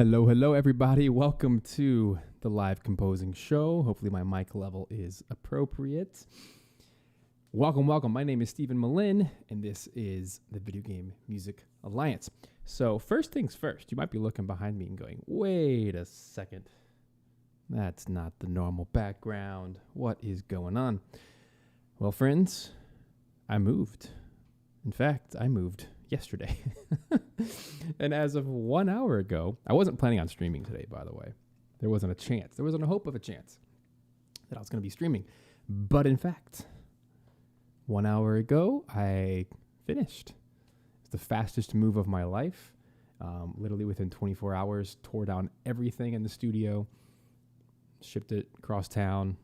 Hello, everybody. Welcome to the live composing show. Hopefully, my mic level is appropriate. Welcome. My name is Stephen Melin, and this is the Video Game Music Alliance. So, first things first, you might be looking behind me and going, wait a second. That's not the normal background. What is going on? Well, friends, I moved. In fact, I moved yesterday. And as of 1 hour ago, I wasn't planning on streaming today, by the way. There wasn't a chance. There wasn't a hope of a chance that I was going to be streaming. But in fact, 1 hour ago, I finished. It's the fastest move of my life. Literally within 24 hours, tore down everything in the studio, shipped it across town.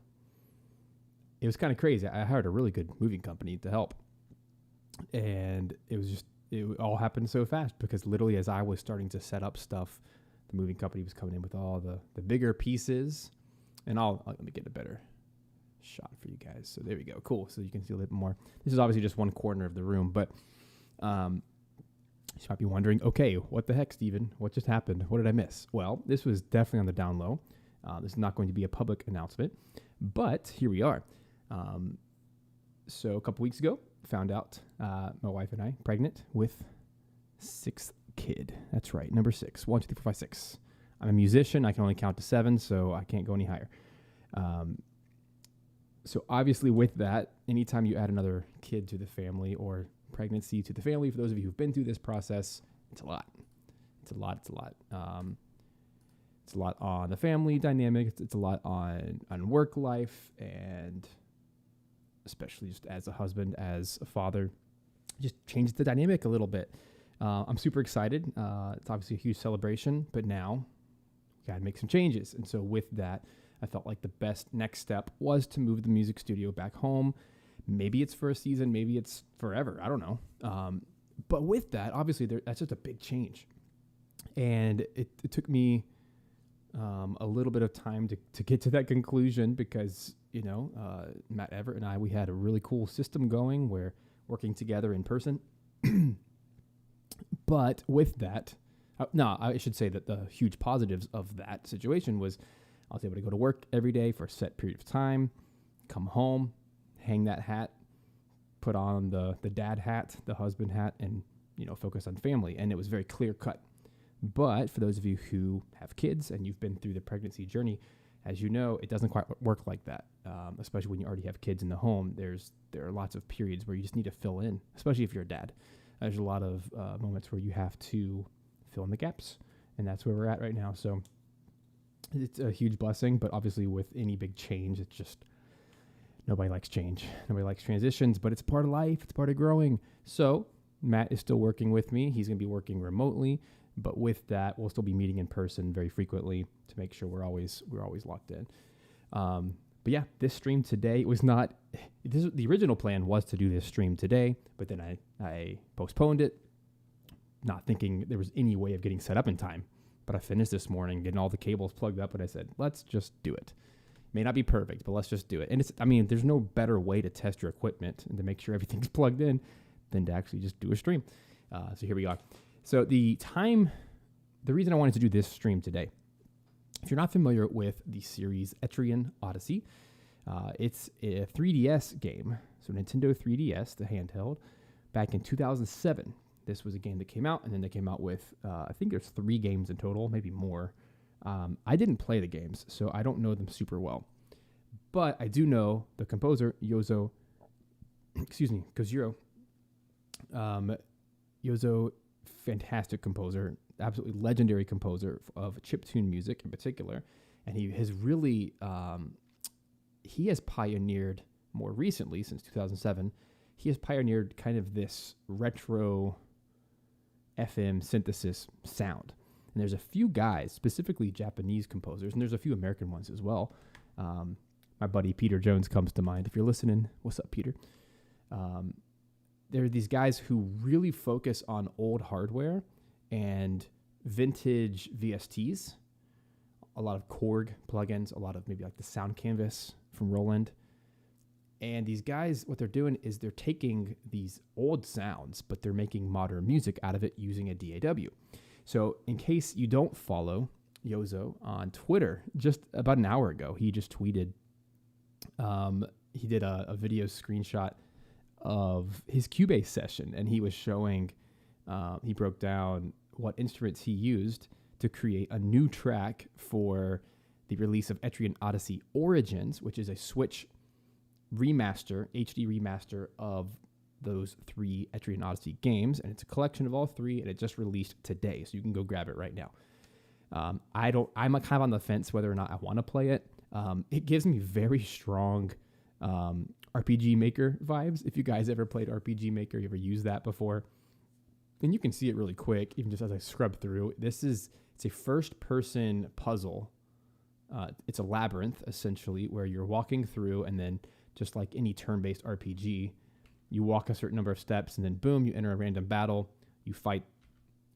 It was kind of crazy. I hired a really good moving company to help. And it all happened so fast because literally as I was starting to set up stuff, the moving company was coming in with all the bigger pieces. And let me get a better shot for you guys. So there we go. Cool. So you can see a little bit more. This is obviously just one corner of the room, but you might be wondering, okay, what the heck, Steven? What just happened? What did I miss? Well, this was definitely on the down low. This is not going to be a public announcement, but here we are. So a couple weeks ago, found out my wife and I pregnant with sixth kid. That's right, number 6. 1, 2, 3, 4, 5, 6. I'm a musician. I can only count to 7, so I can't go any higher. So obviously, with that, anytime you add another kid to the family or pregnancy to the family, for those of you who've been through this process, it's a lot. It's a lot. It's a lot on the family dynamic. It's a lot on work life, and especially just as a husband, as a father, just changes the dynamic a little bit. I'm super excited. It's obviously a huge celebration, but now we got to make some changes. And so with that, I felt like the best next step was to move the music studio back home. Maybe it's for a season, maybe it's forever. I don't know. But with that, obviously, that's just a big change. And it took me a little bit of time to get to that conclusion because, Matt Everett and I, we had a really cool system going. We're working together in person. But with that, I should say that the huge positives of that situation was I was able to go to work every day for a set period of time, come home, hang that hat, put on the dad hat, the husband hat, and, focus on family. And it was very clear cut. But for those of you who have kids and you've been through the pregnancy journey, as you know, it doesn't quite work like that, especially when you already have kids in the home. There are lots of periods where you just need to fill in, especially if you're a dad. There's a lot of moments where you have to fill in the gaps, and that's where we're at right now. So it's a huge blessing, but obviously with any big change, it's just nobody likes change. Nobody likes transitions, but it's part of life. It's part of growing. So Matt is still working with me. He's going to be working remotely. But with that, we'll still be meeting in person very frequently to make sure we're always locked in. But yeah, this stream today was not. The original plan was to do this stream today, but then I postponed it, not thinking there was any way of getting set up in time. But I finished this morning, getting all the cables plugged up, and I said, let's just do it. May not be perfect, but let's just do it. And there's no better way to test your equipment and to make sure everything's plugged in than to actually just do a stream. So here we are. So the reason I wanted to do this stream today, if you're not familiar with the series Etrian Odyssey, it's a 3DS game. So Nintendo 3DS, the handheld, back in 2007. This was a game that came out, and then they came out with, I think there's 3 games in total, maybe more. I didn't play the games, so I don't know them super well. But I do know the composer, Yozo Koshiro. Yozo, fantastic composer, absolutely legendary composer of chiptune music in particular. And he has really, he has pioneered more recently, since 2007, he has pioneered kind of this retro FM synthesis sound. And there's a few guys, specifically Japanese composers, and there's a few American ones as well. My buddy Peter Jones comes to mind. If you're listening, what's up, Peter? There are these guys who really focus on old hardware and vintage VSTs, a lot of Korg plugins, a lot of maybe like the Sound Canvas from Roland. And these guys, what they're doing is they're taking these old sounds, but they're making modern music out of it using a DAW. So in case you don't follow Yozo on Twitter, just about an hour ago, he just tweeted, he did a video screenshot of his Cubase session, and he was showing, he broke down what instruments he used to create a new track for the release of Etrian Odyssey Origins, which is a Switch remaster, HD remaster of those 3 Etrian Odyssey games, and it's a collection of all 3, and it just released today, so you can go grab it right now. I'm kind of on the fence whether or not I want to play it. It gives me very strong RPG Maker vibes. If you guys ever played RPG Maker, you ever used that before, then you can see it really quick, even just as I scrub through. It's a first-person puzzle. It's a labyrinth, essentially, where you're walking through, and then just like any turn-based RPG, you walk a certain number of steps, and then boom, you enter a random battle. You fight.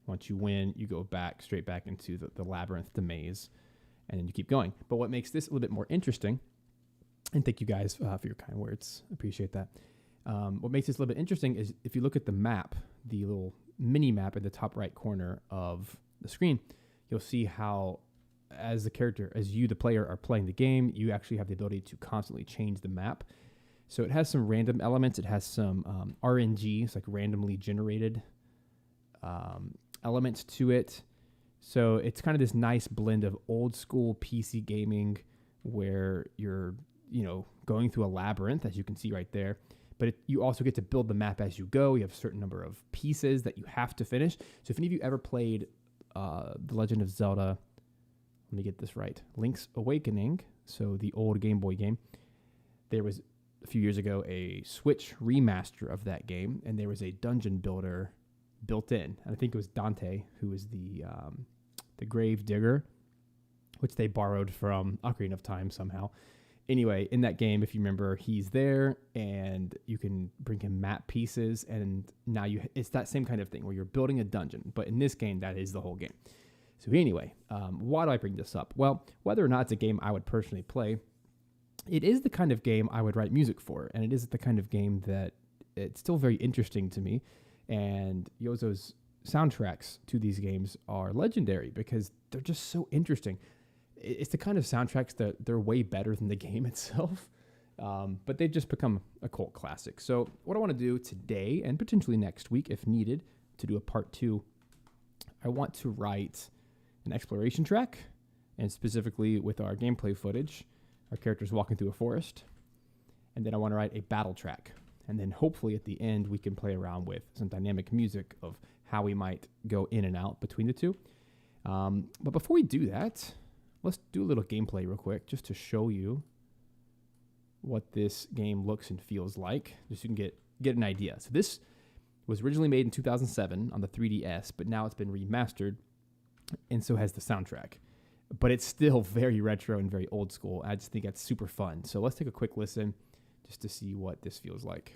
Once you win, you go straight back into the labyrinth, the maze, and then you keep going. But what makes this a little bit more interesting, and thank you guys for your kind words, appreciate that. What makes this a little bit interesting is if you look at the map, the little mini map in the top right corner of the screen, you'll see how as you, the player, are playing the game, you actually have the ability to constantly change the map. So it has some random elements. It has some RNG, it's like randomly generated elements to it. So it's kind of this nice blend of old school PC gaming where you're, going through a labyrinth, as you can see right there. But you also get to build the map as you go. You have a certain number of pieces that you have to finish. So if any of you ever played The Legend of Zelda, let me get this right, Link's Awakening, so the old Game Boy game, there was a few years ago a Switch remaster of that game, and there was a dungeon builder built in. And I think it was Dante, who was the grave digger, which they borrowed from Ocarina of Time somehow. Anyway, in that game, if you remember, he's there, and you can bring him map pieces, and now it's that same kind of thing where you're building a dungeon. But in this game, that is the whole game. So anyway, why do I bring this up? Well, whether or not it's a game I would personally play, it is the kind of game I would write music for, and it is the kind of game that it's still very interesting to me. And Yozo's soundtracks to these games are legendary because they're just so interesting. It's the kind of soundtracks that they're way better than the game itself, but they've just become a cult classic. So what I want to do today, and potentially next week if needed, to do a part 2, I want to write an exploration track, and specifically with our gameplay footage, our characters walking through a forest. And then I want to write a battle track. And then hopefully at the end, we can play around with some dynamic music of how we might go in and out between the two. But before we do that, let's do a little gameplay real quick just to show you what this game looks and feels like, just so you can get an idea. So this was originally made in 2007 on the 3DS, but now it's been remastered, and so has the soundtrack. But it's still very retro and very old school. I just think that's super fun. So let's take a quick listen just to see what this feels like.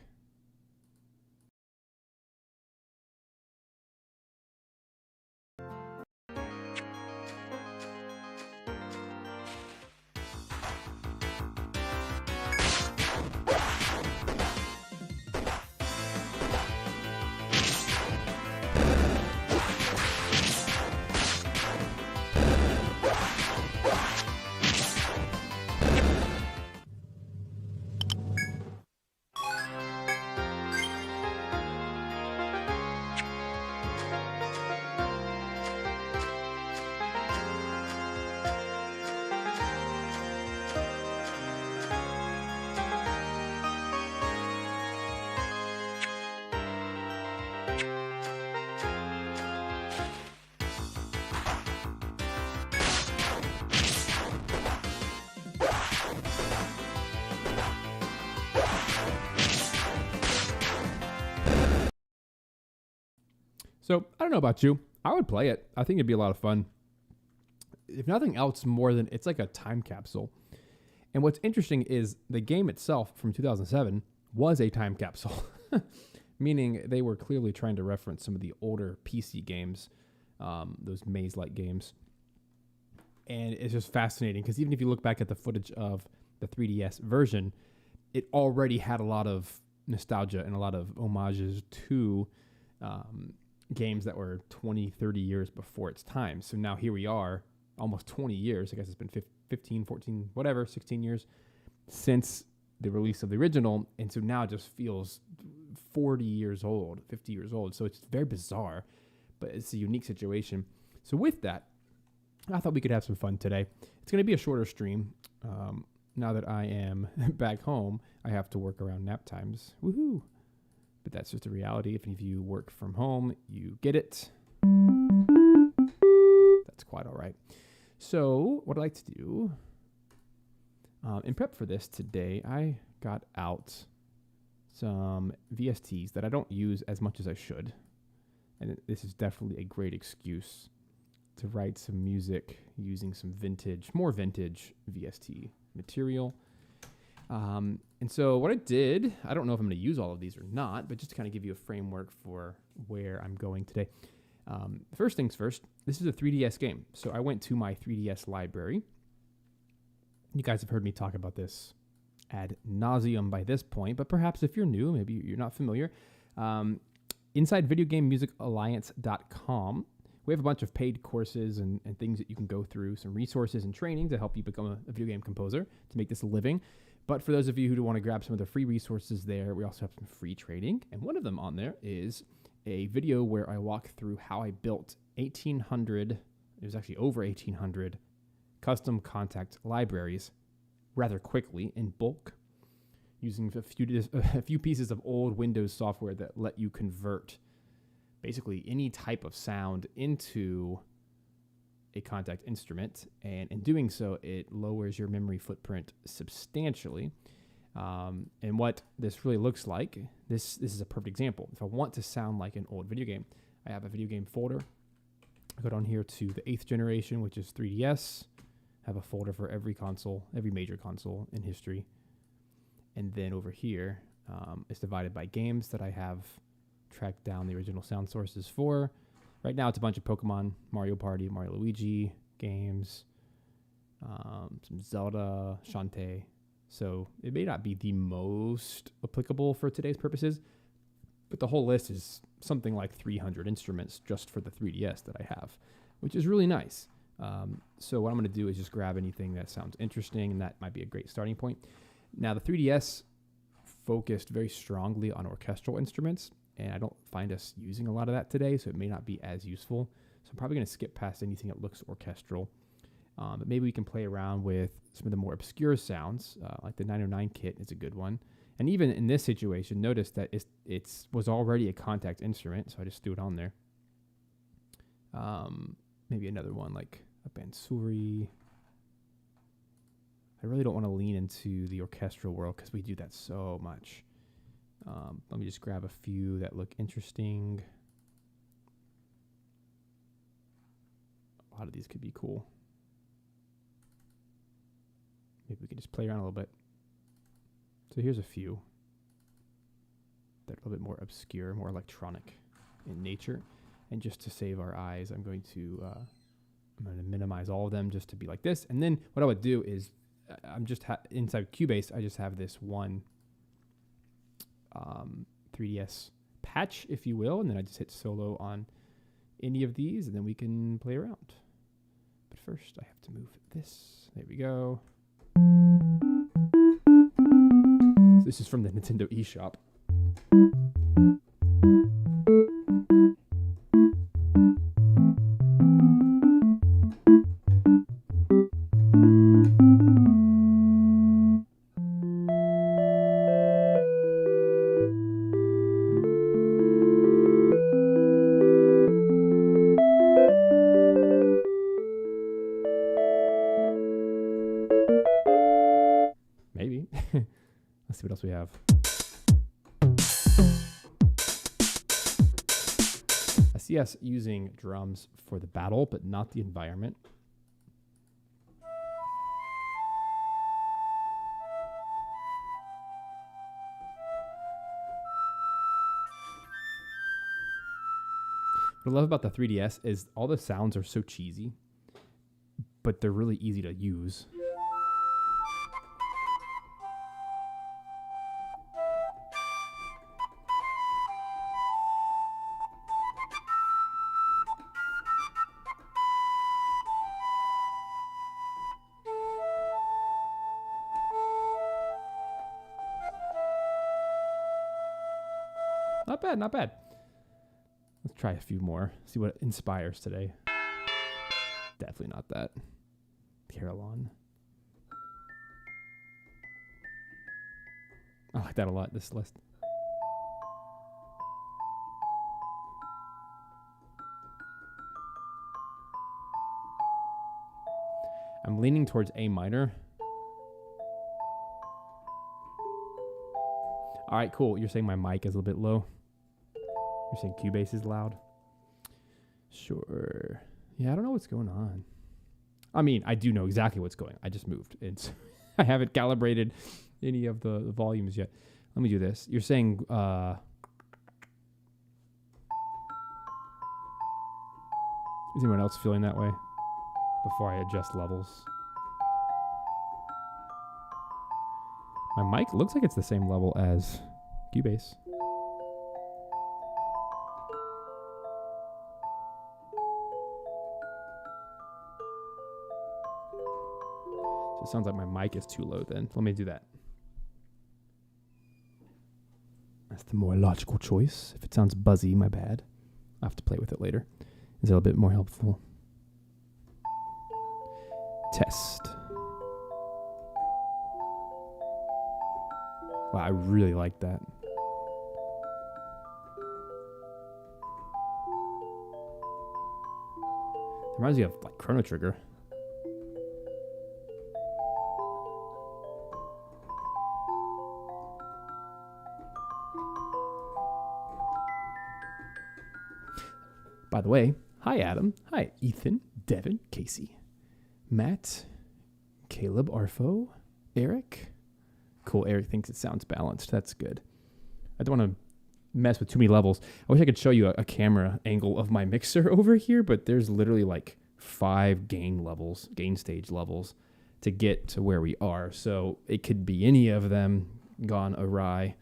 So I don't know about you. I would play it. I think it'd be a lot of fun. If nothing else more than it's like a time capsule. And what's interesting is the game itself from 2007 was a time capsule, meaning they were clearly trying to reference some of the older PC games, those maze-like games. And it's just fascinating because even if you look back at the footage of the 3DS version, it already had a lot of nostalgia and a lot of homages to games that were 20, 30 years before its time. So now here we are, almost 20 years. I guess it's been 15, 14, whatever, 16 years since the release of the original. And so now it just feels 40 years old, 50 years old. So it's very bizarre, but it's a unique situation. So with that, I thought we could have some fun today. It's going to be a shorter stream. Now that I am back home, I have to work around nap times. Woohoo! But that's just a reality. If any of you work from home, you get it. That's quite all right. So what I'd like to do, in prep for this today, I got out some VSTs that I don't use as much as I should. And this is definitely a great excuse to write some music using some more vintage VST material. And so what I did, I don't know if I'm going to use all of these or not, but just to kind of give you a framework for where I'm going today. First things first, this is a 3DS game. So I went to my 3DS library. You guys have heard me talk about this ad nauseum by this point, but perhaps if you're new, maybe you're not familiar. Inside VideoGameMusicAlliance.com, we have a bunch of paid courses and things that you can go through, some resources and training to help you become a video game composer to make this a living. But for those of you who want to grab some of the free resources there, we also have some free training. And one of them on there is a video where I walk through how I built 1,800, it was actually over 1,800 custom contact libraries rather quickly in bulk, using a few pieces of old Windows software that let you convert basically any type of sound into a contact instrument. And in doing so, it lowers your memory footprint substantially. And what this really looks like, this is a perfect example. If I want to sound like an old video game, I have a video game folder. I go down here to the 8th generation, which is 3DS. I have a folder for every console, every major console in history. And then over here, it's divided by games that I have tracked down the original sound sources for. Right now, it's a bunch of Pokemon, Mario Party, Mario Luigi games, some Zelda, Shantae. So it may not be the most applicable for today's purposes, but the whole list is something like 300 instruments just for the 3DS that I have, which is really nice. So what I'm going to do is just grab anything that sounds interesting, and that might be a great starting point. Now, the 3DS focused very strongly on orchestral instruments, and I don't find us using a lot of that today, so it may not be as useful. So I'm probably going to skip past anything that looks orchestral. But maybe we can play around with some of the more obscure sounds, like the 909 kit is a good one. And even in this situation, notice that it was already a contact instrument, so I just threw it on there. Maybe another one like a bansuri. I really don't want to lean into the orchestral world because we do that so much. Let me just grab a few that look interesting. A lot of these could be cool. Maybe we can just play around a little bit. So here's a few that are a little bit more obscure, more electronic in nature. And just to save our eyes, I'm going to minimize all of them just to be like this. And then what I would do is I'm just inside Cubase, I just have this one 3DS patch, if you will, and then I just hit solo on any of these, and then we can play around. But first, I have to move this. There we go. So this is from the Nintendo eShop. Maybe. Let's see what else we have. I see us using drums for the battle, but not the environment. What I love about the 3DS is all the sounds are so cheesy, but they're really easy to use. Not bad, not bad. Let's try a few more. See what inspires today. Definitely not that. Carillon. I like that a lot, this list. I'm leaning towards A minor. All right, cool. You're saying my mic is a little bit low. You're saying Cubase is loud. Sure. Yeah, I don't know what's going on. I mean, I do know exactly what's going on. I just moved. I haven't calibrated any of the volumes yet. Let me do this. You're saying... is anyone else feeling that way before I adjust levels? My mic looks like it's the same level as Cubase. So it sounds like my mic is too low then. Let me do that. That's the more logical choice. If it sounds buzzy, my bad. I'll have to play with it later. Is it a bit more helpful? Test. Wow, I really like that. It reminds me of like Chrono Trigger. By the way, hi Adam, hi Ethan, Devin, Casey, Matt, Caleb, Arfo, Eric. Cool, Eric thinks it sounds balanced. That's good. I don't want to mess with too many levels. I wish I could show you a camera angle of my mixer over here, but there's literally like 5 gain stage levels to get to where we are. So it could be any of them gone awry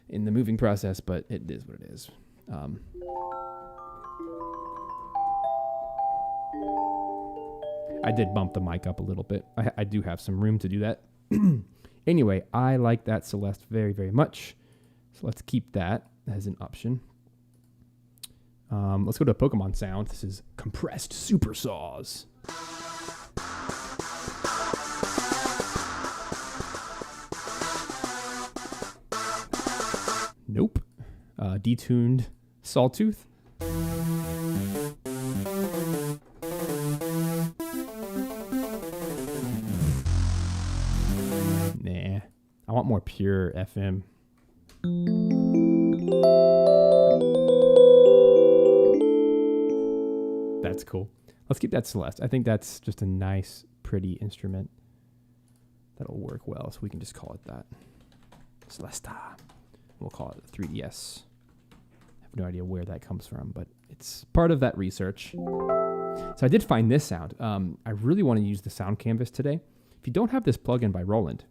in the moving process, but it is what it is. I did bump the mic up a little bit. I do have some room to do that. Anyway, I like that Celeste very, very much. So let's keep that as an option. Let's go to a Pokemon sound. This is compressed super saws. Nope. Detuned Sawtooth. Nah. I want more pure FM. That's cool. Let's keep that Celeste. I think that's just a nice, pretty instrument. That'll work well, so we can just call it that. Celesta. We'll call it the 3DS. I have no idea where that comes from, but it's part of that research. So I did find this sound. I really want to use the sound canvas today. If you don't have this plugin by Roland,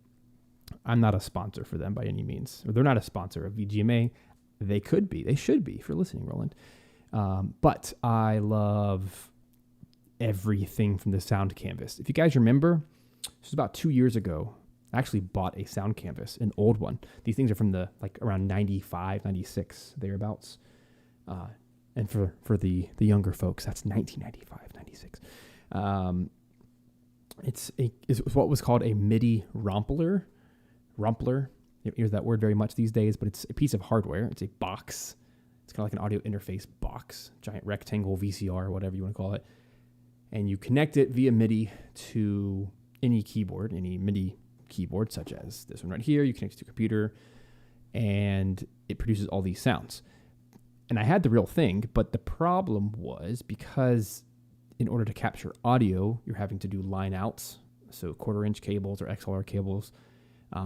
I'm not a sponsor for them by any means. Or they're not a sponsor of VGMA. They could be. They should be if you're listening, Roland. But I love everything from the sound canvas. If you guys remember, this was about 2 years ago. I actually bought a sound canvas, an old one. These things are from the around 95, 96, thereabouts. And for the younger folks, that's 1995, 96. It's what was called a MIDI Rumpler. You hear that word very much these days, but it's a piece of hardware. It's a box. It's kind of like an audio interface box, giant rectangle VCR, whatever you want to call it. And you connect it via MIDI to any keyboard, any MIDI keyboard, such as this one right here. You connect it to a computer, and it produces all these sounds. And I had the real thing, but the problem was because in order to capture audio, you're having to do line outs, so 1/4-inch cables or XLR cables.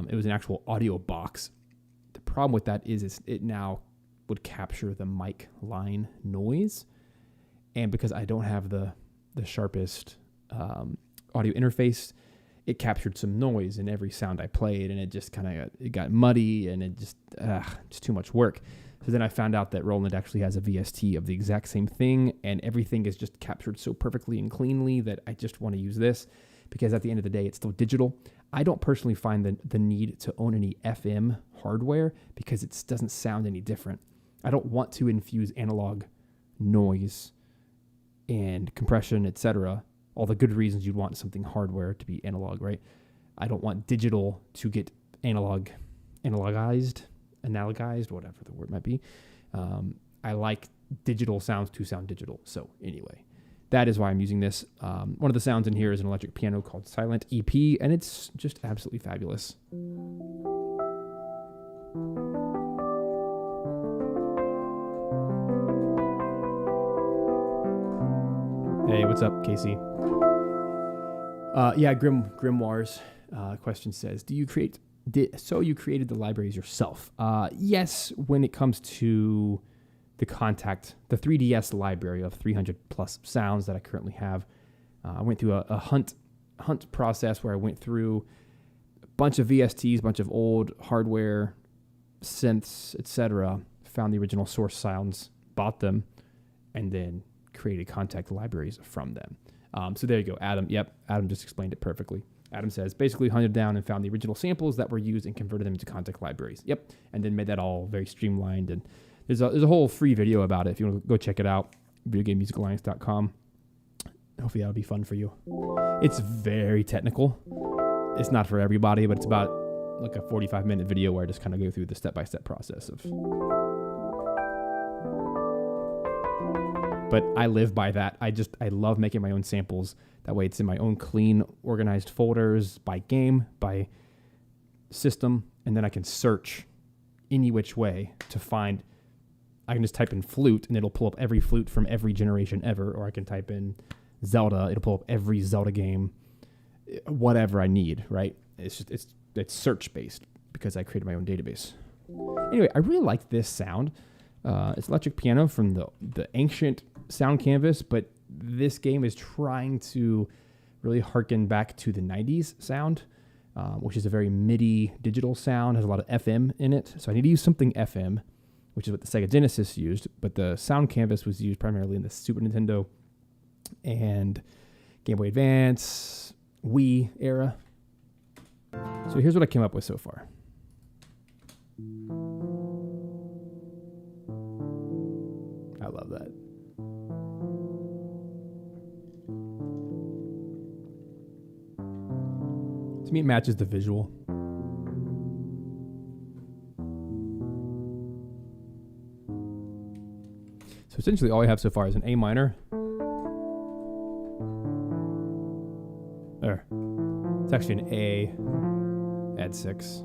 It was an actual audio box. The problem with that is it now would capture the mic line noise. And because I don't have the sharpest audio interface, it captured some noise in every sound I played, and it just it got muddy, and it just too much work. So then I found out that Roland actually has a VST of the exact same thing, and everything is just captured so perfectly and cleanly that I just want to use this, because at the end of the day, it's still digital. I don't personally find the need to own any FM hardware because it doesn't sound any different. I don't want to infuse analog noise and compression, etc. All the good reasons you'd want something hardware to be analog, right? I don't want digital to get analogized, whatever the word might be. I like digital sounds to sound digital. So anyway, that is why I'm using this. One of the sounds in here is an electric piano called Silent EP, and it's just absolutely fabulous. Hey, what's up, Casey? Grimoires question says, you created the libraries yourself? Yes, when it comes to the 3DS library of 300 plus sounds that I currently have. I went through a hunt process where I went through a bunch of VSTs, a bunch of old hardware, synths, etc., found the original source sounds, bought them, and then created contact libraries from them. So there you go, Adam. Yep, Adam just explained it perfectly. Adam says, basically hunted down and found the original samples that were used and converted them into contact libraries. Yep, and then made that all very streamlined. And there's a whole free video about it if you want to go check it out, videogamemusicalliance.com. Hopefully that'll be fun for you. It's very technical. It's not for everybody, but it's about like a 45-minute video where I just kind of go through the step-by-step process of... But I live by that. I love making my own samples. That way it's in my own clean, organized folders by game, by system, and then I can search any which way to find... I can just type in flute, and it'll pull up every flute from every generation ever, or I can type in Zelda, it'll pull up every Zelda game, whatever I need, right? It's search-based because I created my own database. Anyway, I really like this sound. It's electric piano from the ancient sound canvas, but this game is trying to really harken back to the 90s sound, which is a very MIDI digital sound, has a lot of FM in it. So I need to use something FM, which is what the Sega Genesis used, but the sound canvas was used primarily in the Super Nintendo and Game Boy Advance, Wii era. So here's what I came up with so far. I love that. To me, it matches the visual. So essentially all I have so far is an A minor. There. It's actually an A, add 6.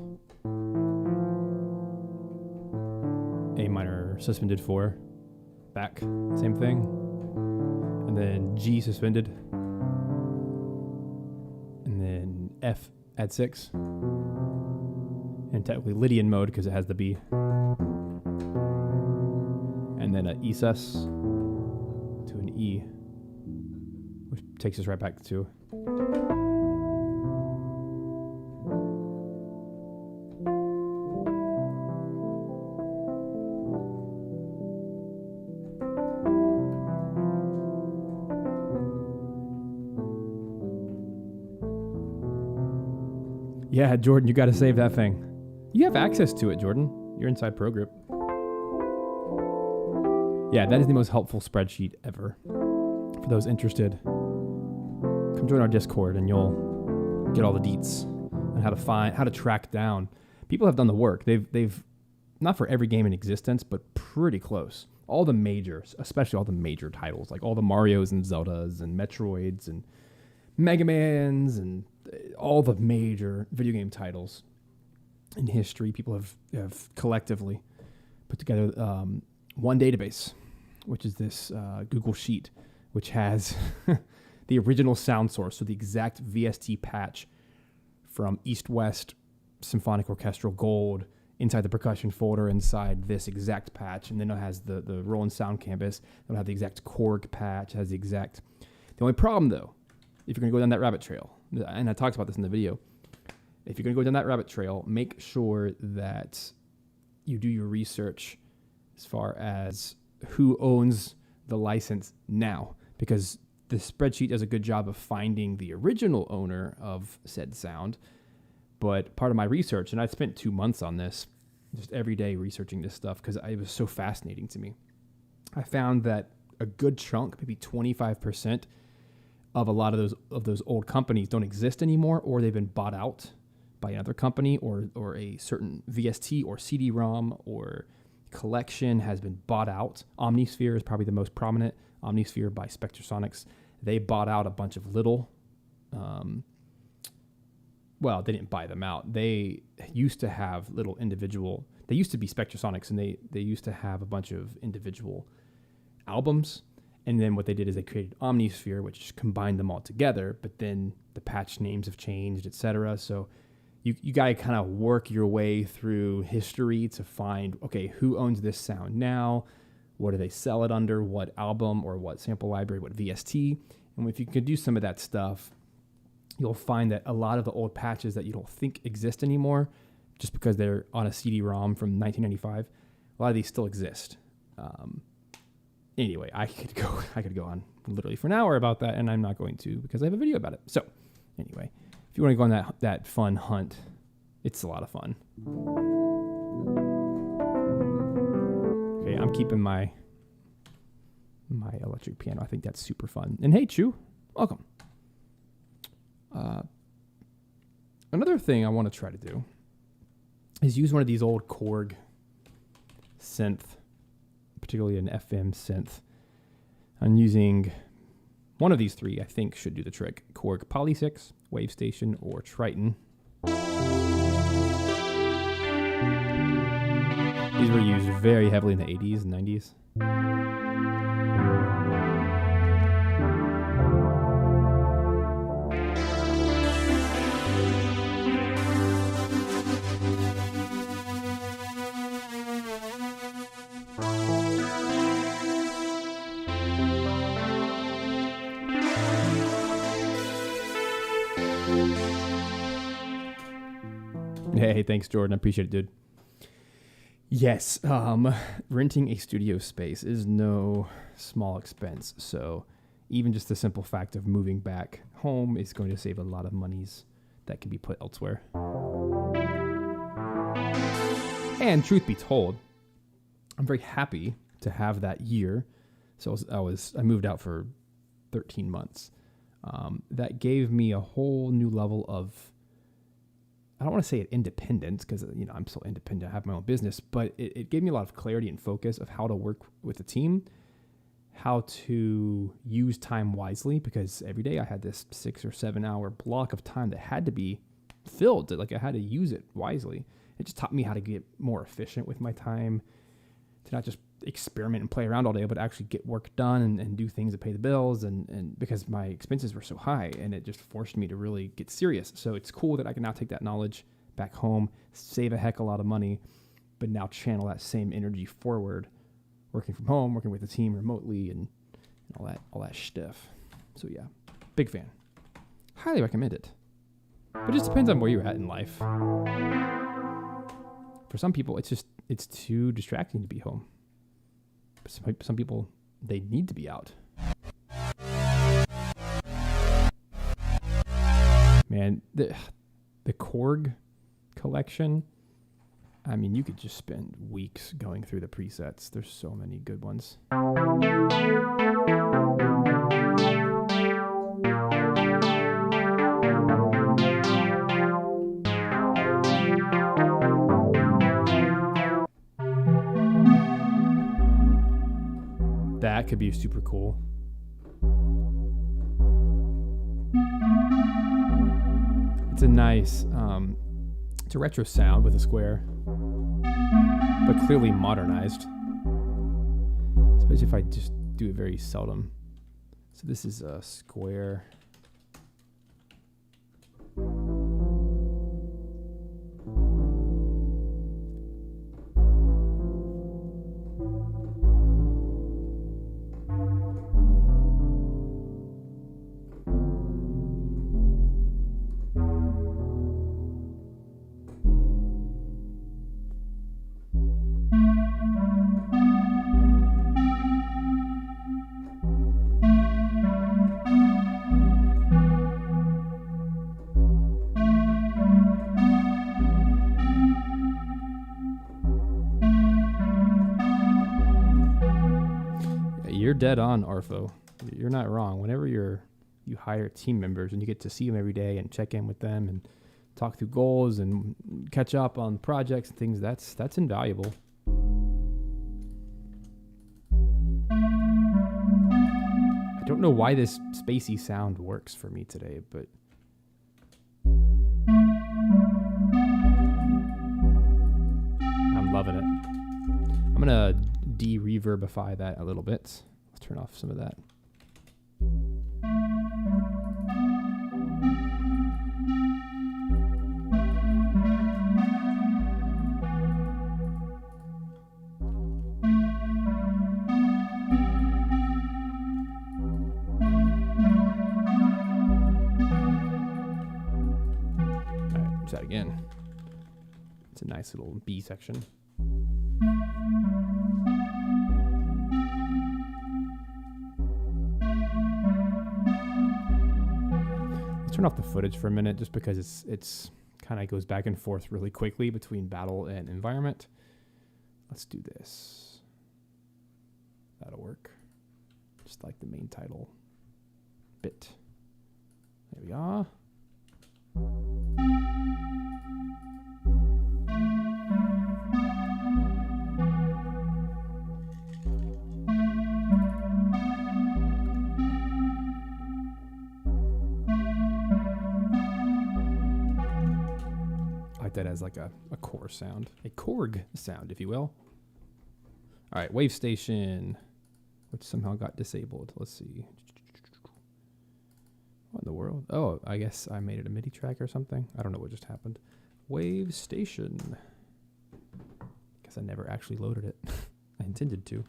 A minor suspended 4. Back, same thing. And then G suspended. And then F, add 6. And technically Lydian mode because it has the B. And then an E sus to an E, which takes us right back to. Yeah, Jordan, you got to save that thing. You have access to it, Jordan. You're inside Pro Group. Yeah, that is the most helpful spreadsheet ever. For those interested, come join our Discord and you'll get all the deets on how to track down. People have done the work. They've not for every game in existence, but pretty close. All the majors, especially all the major titles, like all the Marios and Zeldas and Metroids and Mega Mans and all the major video game titles in history, people have collectively put together one database, which is this Google Sheet, which has the original sound source, so the exact VST patch from East-West Symphonic Orchestral Gold inside the percussion folder, inside this exact patch, and then it has the Roland Sound Canvas. It'll have the exact Korg patch, has the exact... The only problem, though, if you're going to go down that rabbit trail, and I talked about this in the video, if you're going to go down that rabbit trail, make sure that you do your research as far as who owns the license now, because the spreadsheet does a good job of finding the original owner of said sound. But part of my research, and I spent 2 months on this, just every day researching this stuff because it was so fascinating to me. I found that a good chunk, maybe 25% of a lot of those old companies don't exist anymore, or they've been bought out by another company, or a certain VST or CD-ROM or collection has been bought out. Omnisphere is probably the most prominent. Omnisphere by Spectrasonics. They bought out a bunch of little, well, they didn't buy them out. They used to have little individual, they used to be Spectrasonics, and they used to have a bunch of individual albums. And then what they did is they created Omnisphere, which combined them all together, but then the patch names have changed, etc. So you got to kind of work your way through history to find, okay, who owns this sound now? What do they sell it under? What album or what sample library? What VST? And if you can do some of that stuff, you'll find that a lot of the old patches that you don't think exist anymore, just because they're on a CD-ROM from 1995, a lot of these still exist. Anyway, I could go on literally for an hour about that, and I'm not going to because I have a video about it. So anyway, if you want to go on that fun hunt, it's a lot of fun. Okay, I'm keeping my electric piano. I think that's super fun. And hey, Chu, welcome. Another thing I want to try to do is use one of these old Korg synth, particularly an FM synth. I'm using one of these three, I think, should do the trick. Korg Poly 6, Wave Station, or Triton. These were used very heavily in the 80s and 90s. Hey, thanks, Jordan. I appreciate it, dude. Yes, renting a studio space is no small expense. So even just the simple fact of moving back home is going to save a lot of monies that can be put elsewhere. And truth be told, I'm very happy to have that year. So I moved out for 13 months. That gave me a whole new level of, I don't want to say independence because, I'm so independent. I have my own business, but it gave me a lot of clarity and focus of how to work with a team, how to use time wisely, because every day I had this 6 or 7 hour block of time that had to be filled. Like I had to use it wisely. It just taught me how to get more efficient with my time, to not just experiment and play around all day, but actually get work done and do things that pay the bills. And because my expenses were so high, and it just forced me to really get serious. So it's cool that I can now take that knowledge back home, save a heck of a lot of money, but now channel that same energy forward, working from home, working with the team remotely, and all that stuff. So yeah, big fan. Highly recommend it. But it just depends on where you're at in life. For some people, it's too distracting to be home. Some people, they need to be out. Man, the Korg collection, I mean, you could just spend weeks going through the presets. There's so many good ones. That could be super cool. It's a nice, it's a retro sound with a square, but clearly modernized. Especially if I just do it very seldom. So this is a square. dead on, Arfo. You're not wrong. Whenever you hire team members and you get to see them every day and check in with them and talk through goals and catch up on projects and things, that's invaluable. I don't know why this spacey sound works for me today, but I'm loving it. I'm gonna de-reverbify that a little bit. Let's turn off some of that. That again. It's a nice little B section. Let's turn off the footage for a minute just because it's kind of goes back and forth really quickly between battle and environment. Let's do this. That'll work. Just like the main title bit. There we are. That as like a core sound, a Korg sound, if you will. All right, wave station, which somehow got disabled. Let's see. What in the world? Oh, I guess I made it a MIDI track or something. I don't know what just happened. Wave station. Guess I never actually loaded it. I intended to.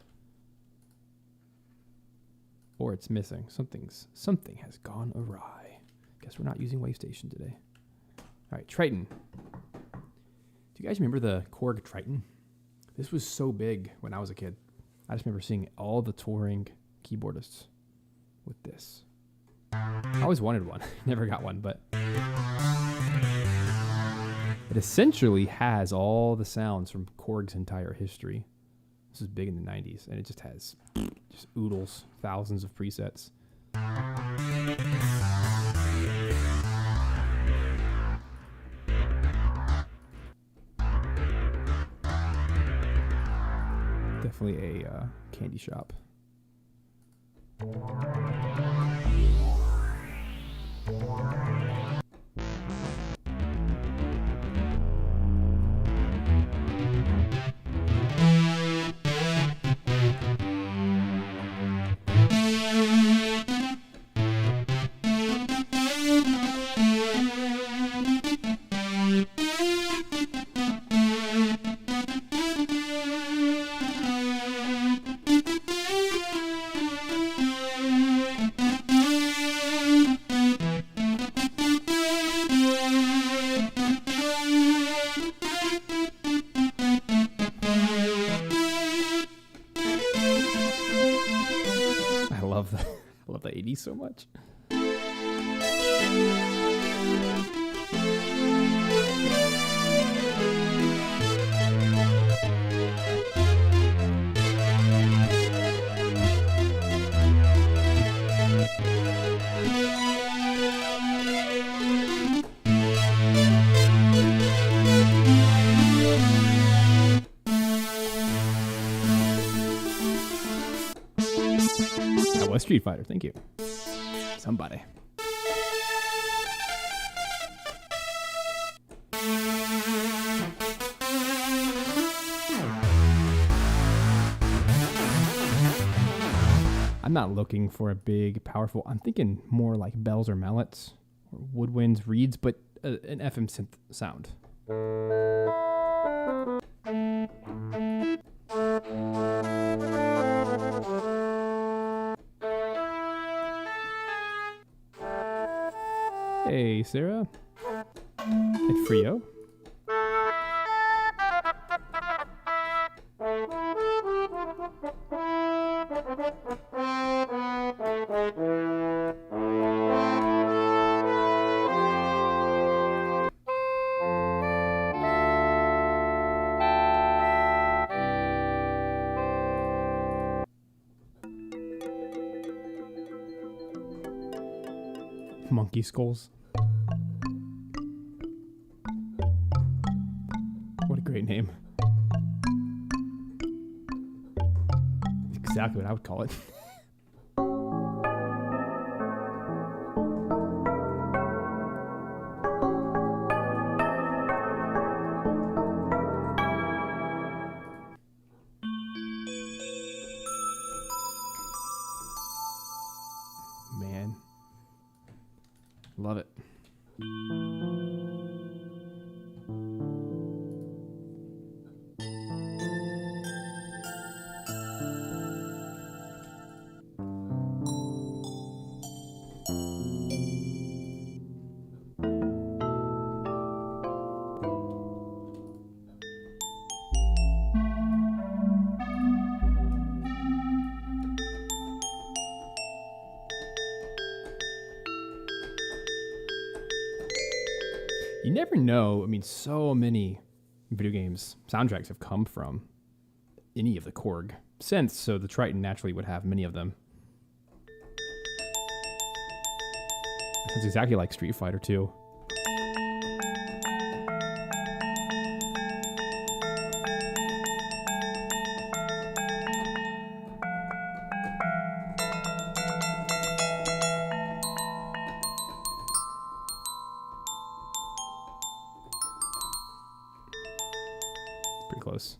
Or it's missing. Something has gone awry. Guess we're not using wave station today. All right, Triton. Do you guys remember the Korg Triton? This was so big when I was a kid. I just remember seeing all the touring keyboardists with this. I always wanted one. Never got one, but it essentially has all the sounds from Korg's entire history. This is big in the 90s, and it just has just oodles, thousands of presets. Definitely a candy shop. I love the 80s so much. That was Street Fighter. Thank you. Somebody. I'm not looking for a big, powerful. I'm thinking more like bells or mallets, or woodwinds, reeds, but an FM synth sound. Hey, Sarah. And Frio. Monkey skulls. What a great name. Exactly what I would call it. Man. Love it. You never know. I mean, so many video games soundtracks have come from any of the Korg synths, so the Triton naturally would have many of them. Sounds exactly like Street Fighter 2. Pretty close.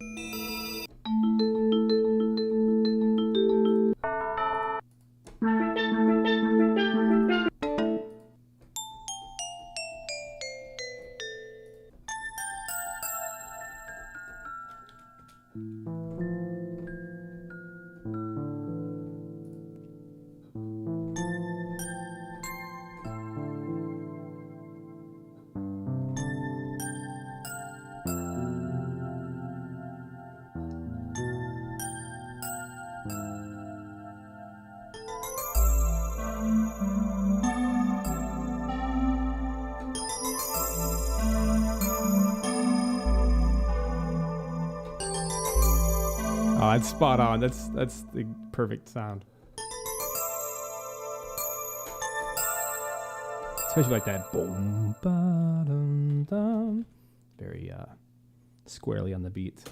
Oh, that's spot on. That's the perfect sound. Especially like that boom ba dum dum. Very squarely on the beat.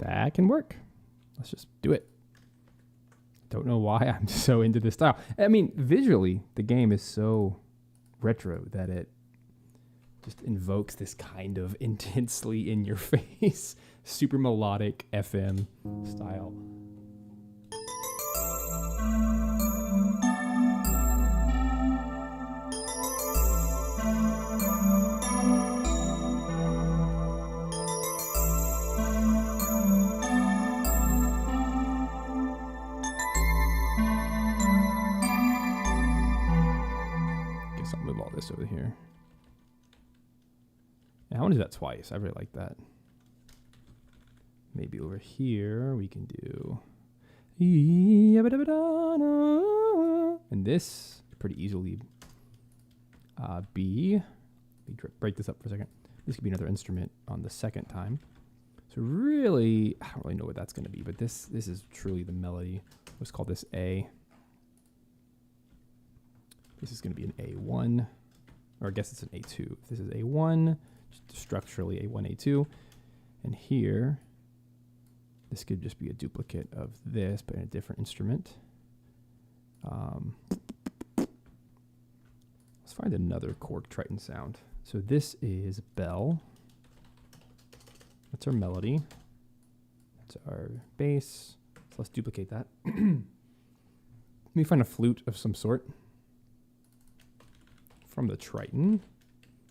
That can work. Let's just do it. Don't know why I'm so into this style. I mean, visually, the game is so retro that it just invokes this kind of intensely in your face, super melodic FM style. I'll move all this over here. Yeah, I want to do that twice. I really like that. Maybe over here we can do. And this pretty easily be. Let me break this up for a second. This could be another instrument on the second time. So really, I don't really know what that's going to be, but this is truly the melody. Let's call this A. This is going to be an A1, or I guess it's an A2. If this is A1, structurally A1, A2. And here, this could just be a duplicate of this, but in a different instrument. Let's find another Korg Triton sound. So this is bell. That's our melody. That's our bass. So let's duplicate that. Let me find a flute of some sort. From the Triton,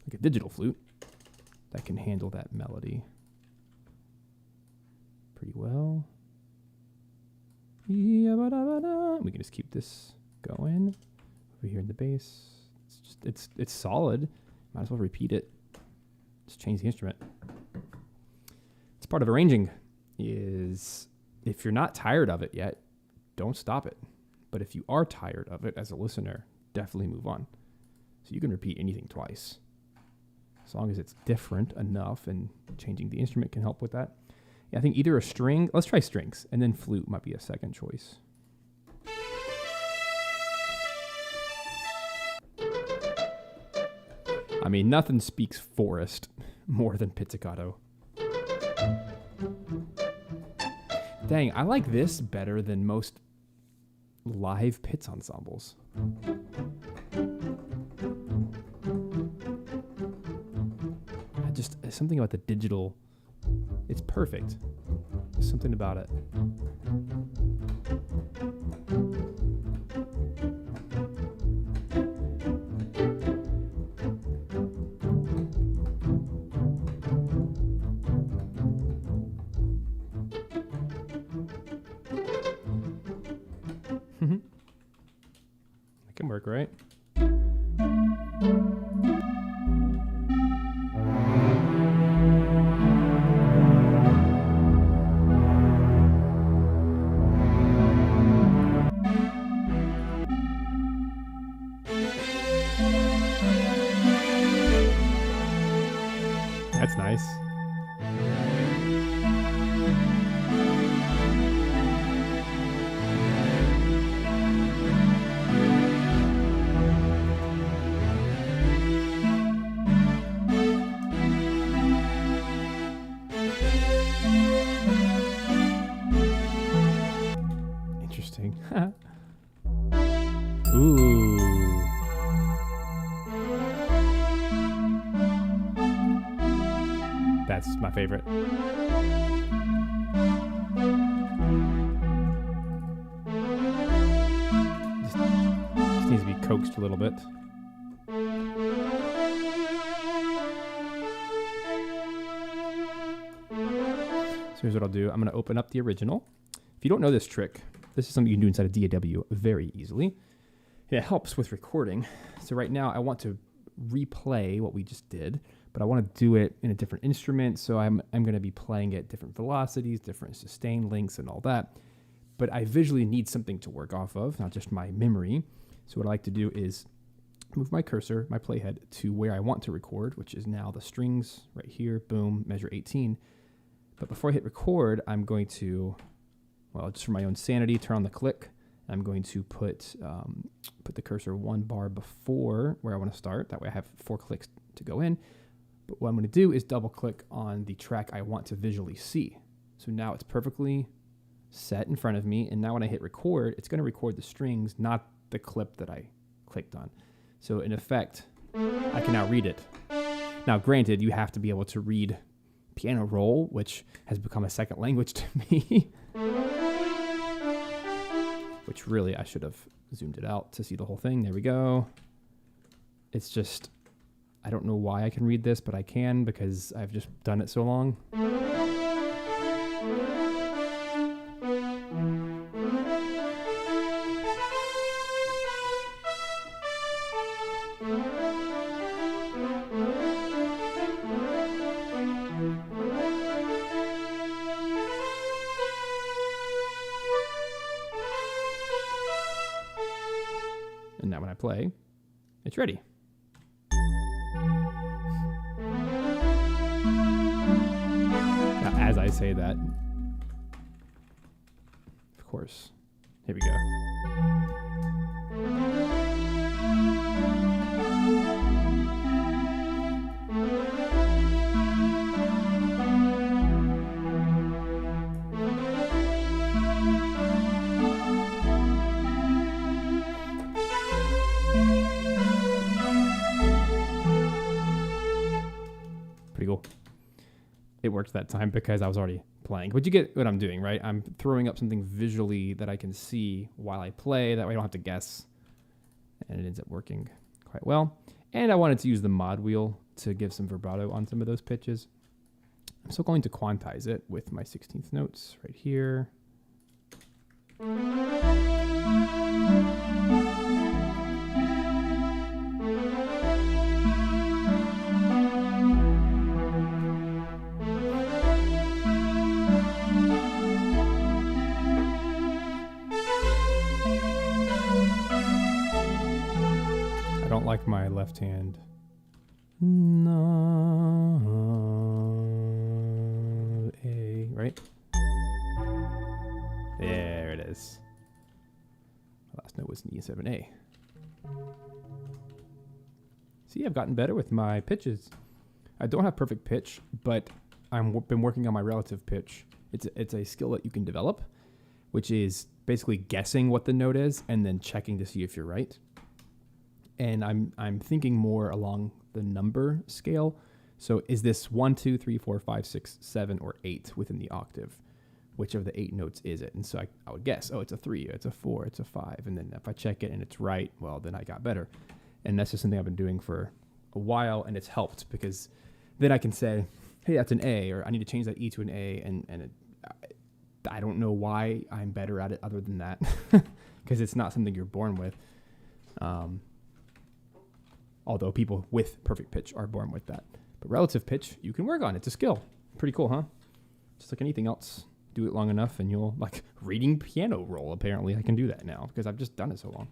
like a digital flute that can handle that melody pretty well. We can just keep this going over here in the bass. It's solid. Might as well repeat it. Just change the instrument. It's part of arranging. Is if you're not tired of it yet, don't stop it. But if you are tired of it as a listener, definitely move on. So you can repeat anything twice, as long as it's different enough, and changing the instrument can help with that. Yeah, I think either a string, let's try strings, and then flute might be a second choice. I mean, nothing speaks forest more than pizzicato. Dang, I like this better than most live Pitts ensembles. Something about the digital, it's perfect. There's something about it. That can work, right? That's nice. Interesting. Ooh. That's my favorite. Just needs to be coaxed a little bit. So here's what I'll do. I'm going to open up the original. If you don't know this trick, this is something you can do inside of DAW very easily. And it helps with recording. So right now I want to replay what we just did, but I want to do it in a different instrument. So I'm going to be playing at different velocities, different sustain lengths and all that. But I visually need something to work off of, not just my memory. So what I like to do is move my cursor, my playhead, to where I want to record, which is now the strings right here, boom, measure 18. But before I hit record, I'm going to, well, just for my own sanity, turn on the click. I'm going to put the cursor one bar before where I want to start. That way I have 4 clicks to go in. But what I'm going to do is double click on the track I want to visually see. So now it's perfectly set in front of me. And now when I hit record, it's going to record the strings, not the clip that I clicked on. So in effect, I can now read it. Now, granted, you have to be able to read piano roll, which has become a second language to me. Which really, I should have zoomed it out to see the whole thing. There we go. It's just, I don't know why I can read this, but I can because I've just done it so long. And now when I play, it's ready. Now, as I say that, of course, here we go. Pretty cool. It worked that time because I was already playing. But you get what I'm doing, right? I'm throwing up something visually that I can see while I play. That way I don't have to guess. And it ends up working quite well. And I wanted to use the mod wheel to give some vibrato on some of those pitches. I'm still going to quantize it with my 16th notes right here. I don't like my left hand. No, A, right? There it is. The last note was an E instead of an A. See, I've gotten better with my pitches. I don't have perfect pitch, but I've been working on my relative pitch. It's a skill that you can develop, which is basically guessing what the note is and then checking to see if you're right. And I'm thinking more along the number scale. So is this 1, 2, 3, 4, 5, 6, 7, or 8 within the octave? Which of the 8 notes is it? And so I would guess, oh, it's a 3, it's a 4, it's a 5. And then if I check it and it's right, well, then I got better. And that's just something I've been doing for a while, and it's helped because then I can say, hey, that's an A, or I need to change that E to an A. And I don't know why I'm better at it other than that, because it's not something you're born with. Although people with perfect pitch are born with that. But relative pitch, you can work on. It's a skill. Pretty cool, huh? Just like anything else. Do it long enough and you'll, like reading piano roll, apparently I can do that now because I've just done it so long.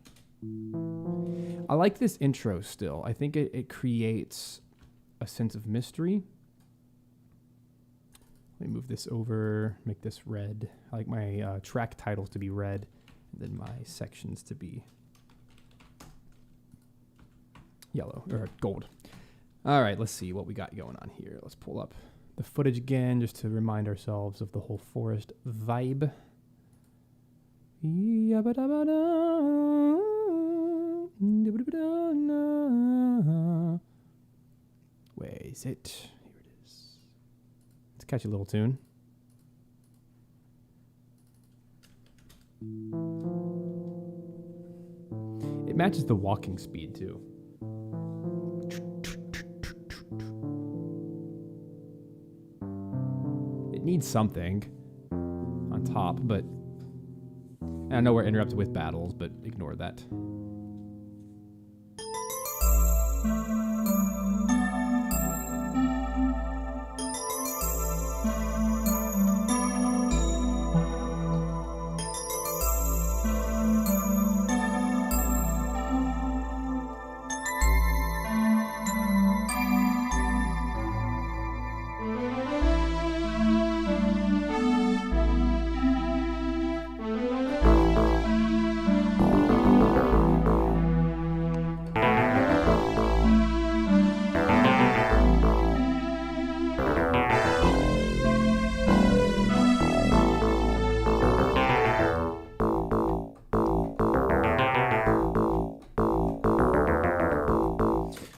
I like this intro still. I think it creates a sense of mystery. Let me move this over, make this red. I like my track titles to be red and then my sections to be yellow or gold. All right, let's see what we got going on here. Let's pull up the footage again just to remind ourselves of the whole forest vibe. Where is it? Here it is. It's a catchy little tune. It matches the walking speed too. Needs something on top, but I know we're interrupted with battles, but ignore that.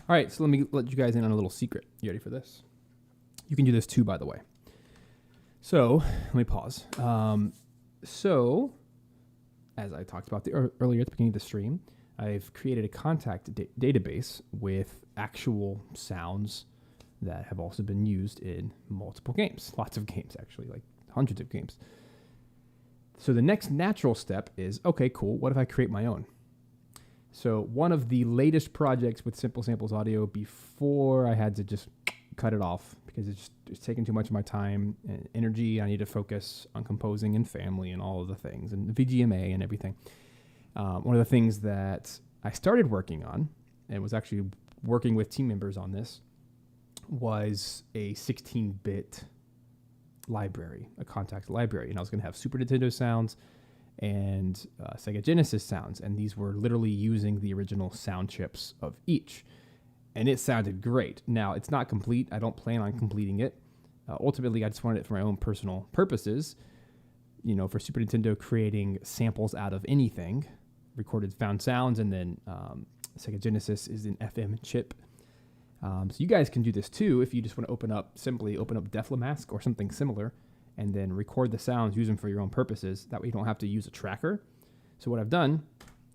All right, so let me let you guys in on a little secret. You ready for this? You can do this too, by the way. So let me pause. So as I talked about earlier at the beginning of the stream, I've created a contact database with actual sounds that have also been used in multiple games. Lots of games, actually, like hundreds of games. So the next natural step is, okay, cool. What if I create my own? So one of the latest projects with Simple Samples Audio before I had to just cut it off because it's taking too much of my time and energy. I need to focus on composing and family and all of the things and the VGMA and everything. One of the things that I started working on and was actually working with team members on this was a 16-bit library, a contact library. And I was going to have Super Nintendo sounds and Sega Genesis sounds, and these were literally using the original sound chips of each, and it sounded great. Now, it's not complete. I don't plan on completing it. Ultimately, I just wanted it for my own personal purposes. You know, for Super Nintendo, creating samples out of anything, recorded found sounds, and then Sega Genesis is an FM chip. So you guys can do this too if you just want to simply open up Deflamask or something similar, and then record the sounds, use them for your own purposes. That way you don't have to use a tracker. So what I've done,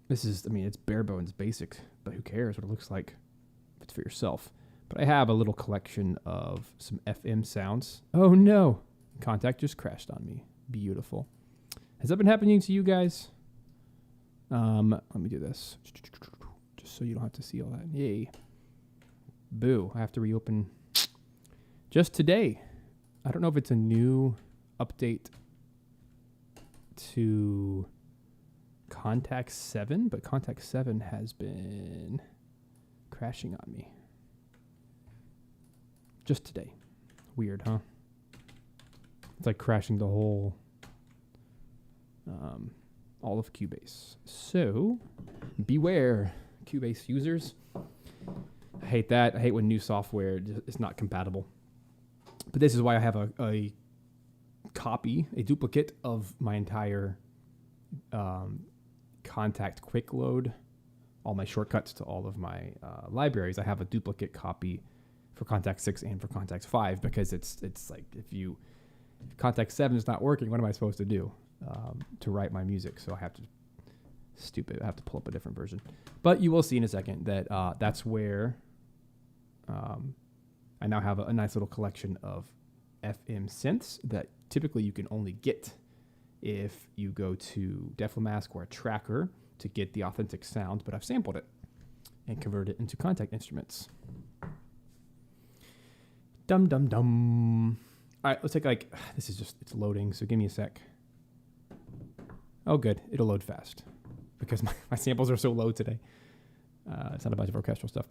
it's bare bones basic, but who cares what it looks like if it's for yourself. But I have a little collection of some FM sounds. Oh no, Contact just crashed on me. Beautiful. Has that been happening to you guys? Let me do this. Just so you don't have to see all that. Yay. Boo. I have to reopen just today. I don't know if it's a new update to Contact 7, but Contact 7 has been crashing on me. Just today. Weird, huh? It's like crashing the whole, all of Cubase. So, beware, Cubase users. I hate that. I hate when new software is not compatible. But this is why I have a copy, a duplicate of my entire Contact Quick Load, all my shortcuts to all of my libraries. I have a duplicate copy for Contact 6 and for Contact 5 because it's like if Contact 7 is not working, what am I supposed to do to write my music? So I have to pull up a different version. But you will see in a second that that's where I now have a nice little collection of FM synths that typically you can only get if you go to Deflamask or a tracker to get the authentic sound, but I've sampled it and converted it into Contact instruments. Dum dum dum. All right, let's take it's loading, so give me a sec. Oh, good. It'll load fast because my samples are so low today. It's not a bunch of orchestral stuff.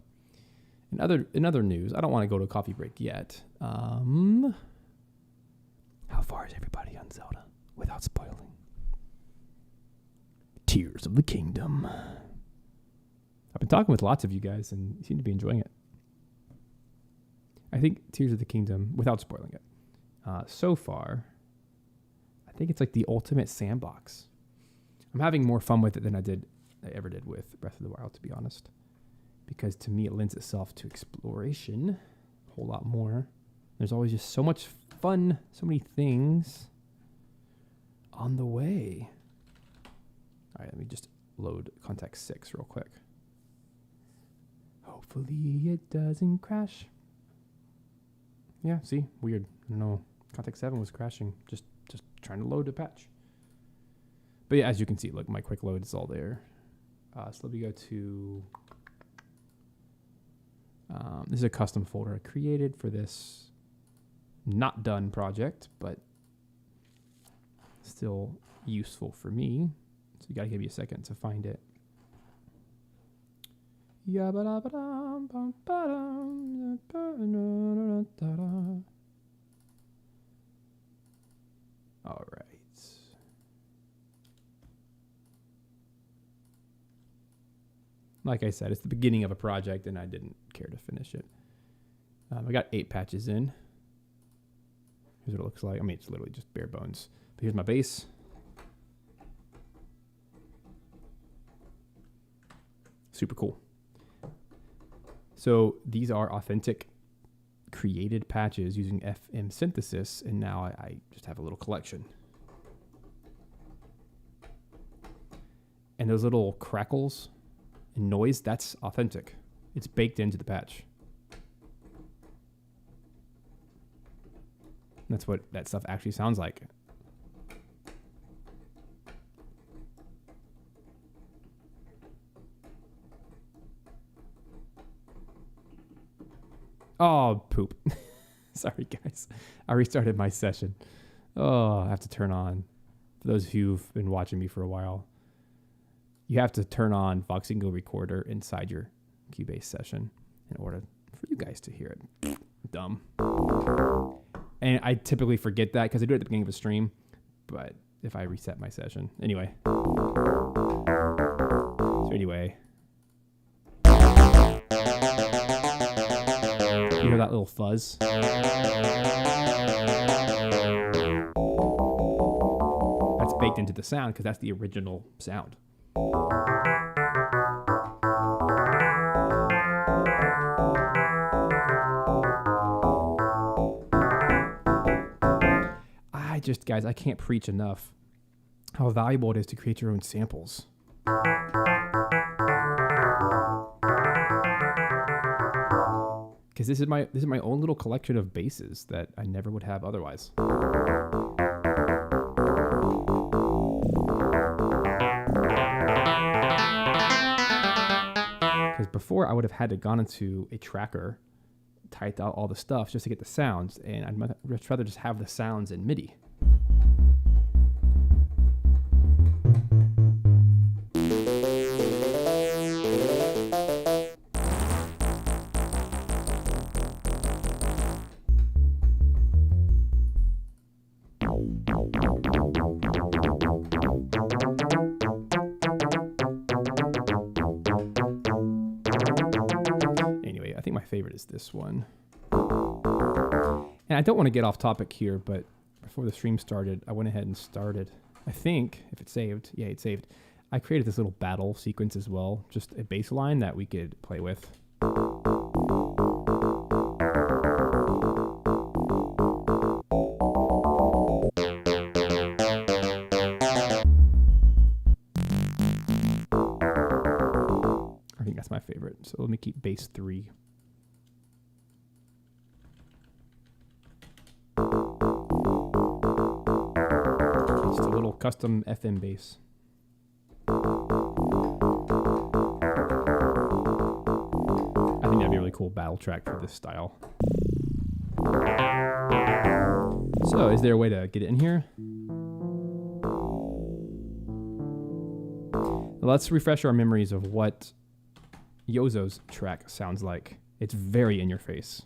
In other news, I don't want to go to a coffee break yet. How far is everybody on Zelda without spoiling? Tears of the Kingdom. I've been talking with lots of you guys and you seem to be enjoying it. I think Tears of the Kingdom, without spoiling it, so far, I think it's like the ultimate sandbox. I'm having more fun with it than I ever did with Breath of the Wild, to be honest. Because to me, it lends itself to exploration a whole lot more. There's always just so much fun, so many things on the way. All right, let me just load Contact 6 real quick. Hopefully it doesn't crash. Yeah, see? Weird. I don't know. Contact 7 was crashing. Just trying to load a patch. But yeah, as you can see, look, my quick load is all there. So let me go to... this is a custom folder I created for this not done project, but still useful for me. So you gotta give me a second to find it. All right. Like I said, it's the beginning of a project and I didn't care to finish it. I got 8 patches in. Here's what it looks like. I mean, it's literally just bare bones. But here's my bass. Super cool. So these are authentic created patches using FM synthesis, and now I just have a little collection. And those little crackles and noise, that's authentic. It's baked into the patch. That's what that stuff actually sounds like. Oh, poop. Sorry, guys. I restarted my session. Oh, I have to turn on. For those who've been watching me for a while, you have to turn on Voxingo Recorder inside your Cubase session in order for you guys to hear it. Dumb. And I typically forget that because I do it at the beginning of a stream, but if I reset my session. Anyway. You hear that little fuzz? That's baked into the sound because that's the original sound. Guys, I can't preach enough how valuable it is to create your own samples. Because this is my own little collection of basses that I never would have otherwise. Because before I would have had to gone into a tracker, typed out all the stuff just to get the sounds, and I'd much rather just have the sounds in MIDI. Anyway, I think my favorite is this one. And I don't want to get off topic here, but before the stream started, I went ahead and started. I think, if it saved, yeah, it saved. I created this little battle sequence as well, just a bass line that we could play with. I think that's my favorite. So let me keep bass 3. Just a little custom FM bass. I think that'd be a really cool battle track for this style. So, is there a way to get it in here? Let's refresh our memories of what Yozo's track sounds like. It's very in your face.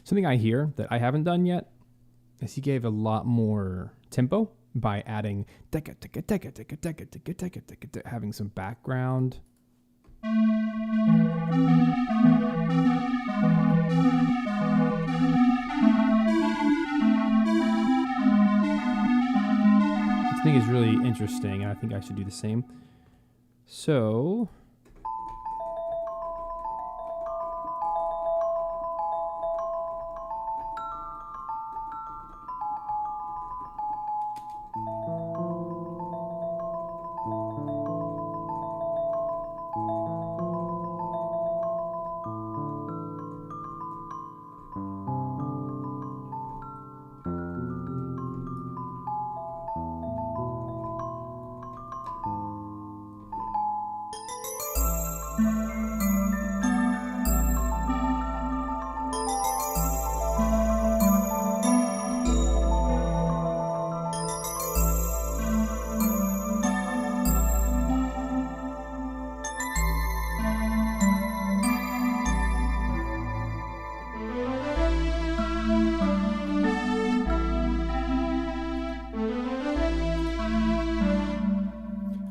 Something I hear that I haven't done yet is he gave a lot more tempo by adding having some background. This thing is really interesting, and I think I should do the same. So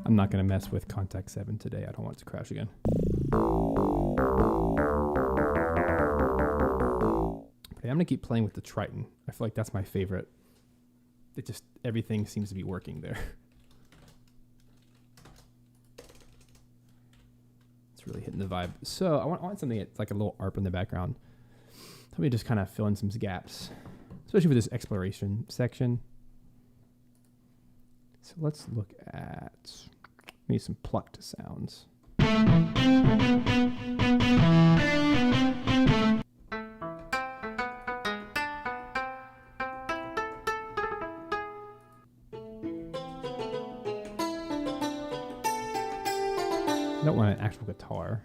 I'm not going to mess with Contact 7 today. I don't want it to crash again. But I'm going to keep playing with the Triton. I feel like that's my favorite. It just, everything seems to be working there. It's really hitting the vibe. So I want something that's like a little ARP in the background. Let me just kind of fill in some gaps, especially for this exploration section. So let's look at maybe some plucked sounds. I don't want an actual guitar.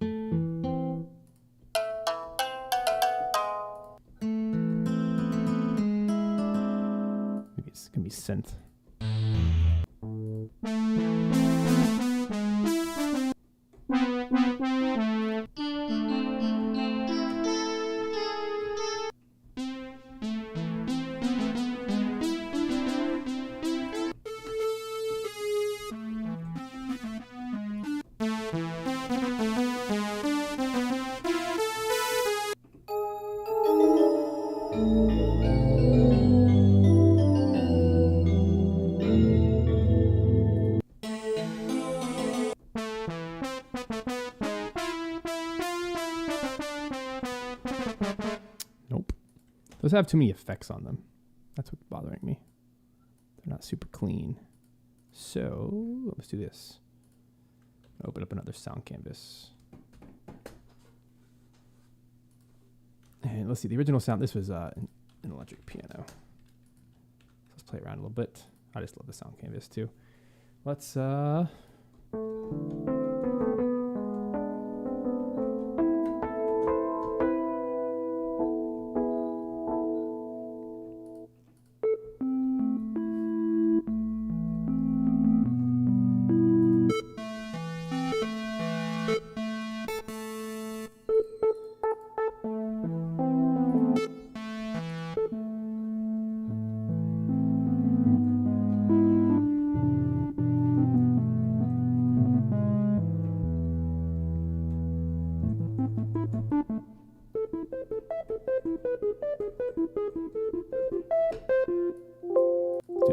Maybe it's gonna be synth. Those have too many effects on them. That's what's bothering me. They're not super clean. So let's do this. Open up another sound canvas. And let's see, the original sound, this was an electric piano. Let's play around a little bit. I just love the sound canvas too. Let's do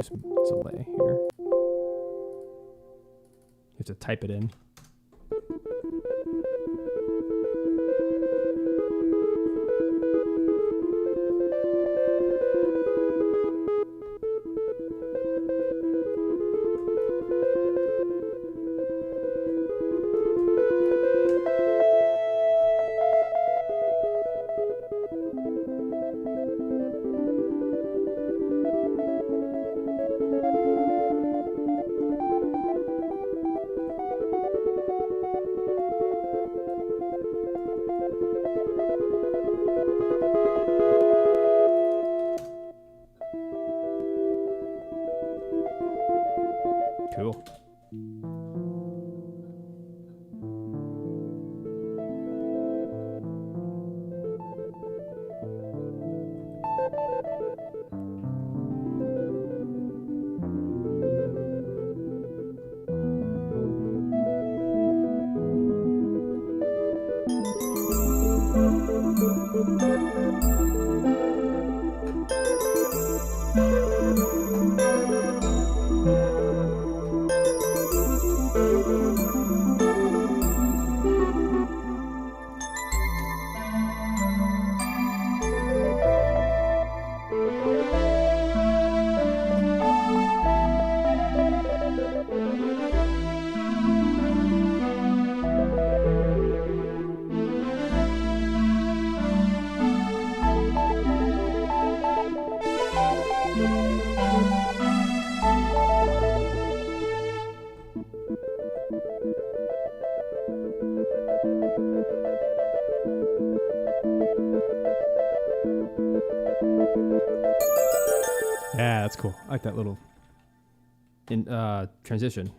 some delay here. You have to type it in. Cool. Yeah, that's cool. I like that little transition.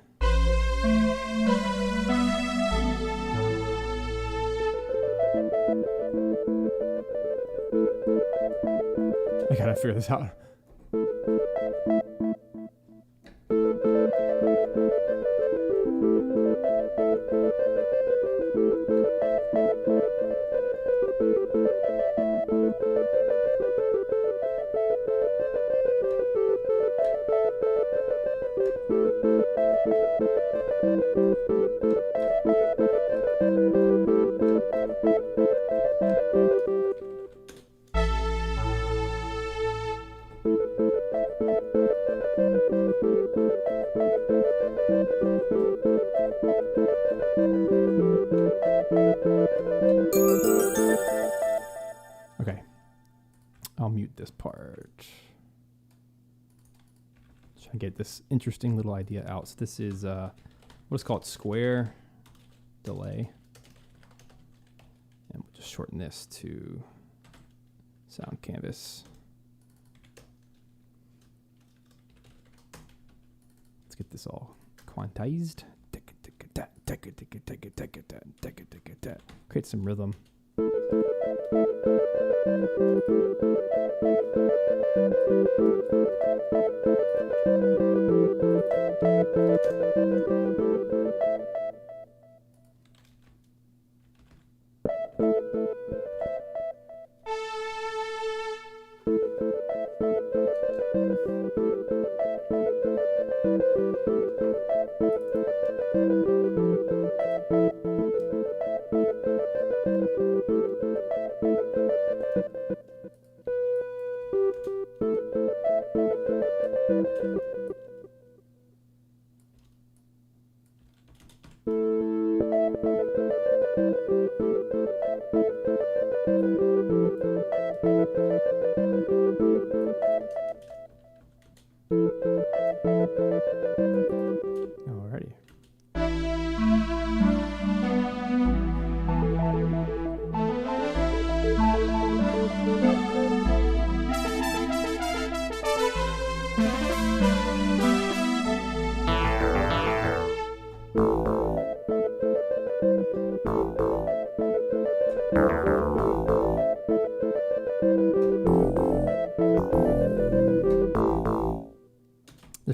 I gotta figure this out. Okay, I'll mute this part. Try to get this interesting little idea out. So this is what's called square delay, and we'll just shorten this to sound canvas. Let's get this all quantized. Create some rhythm.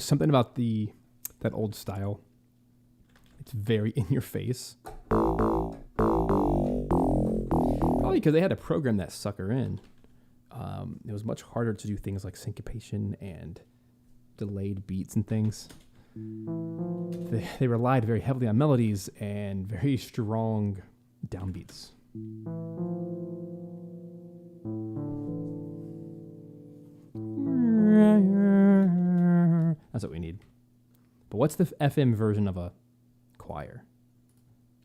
There's something about that old style. It's very in your face. Probably because they had to program that sucker in. It was much harder to do things like syncopation and delayed beats and things. They relied very heavily on melodies and very strong downbeats. That's what we need. But what's the FM version of a choir?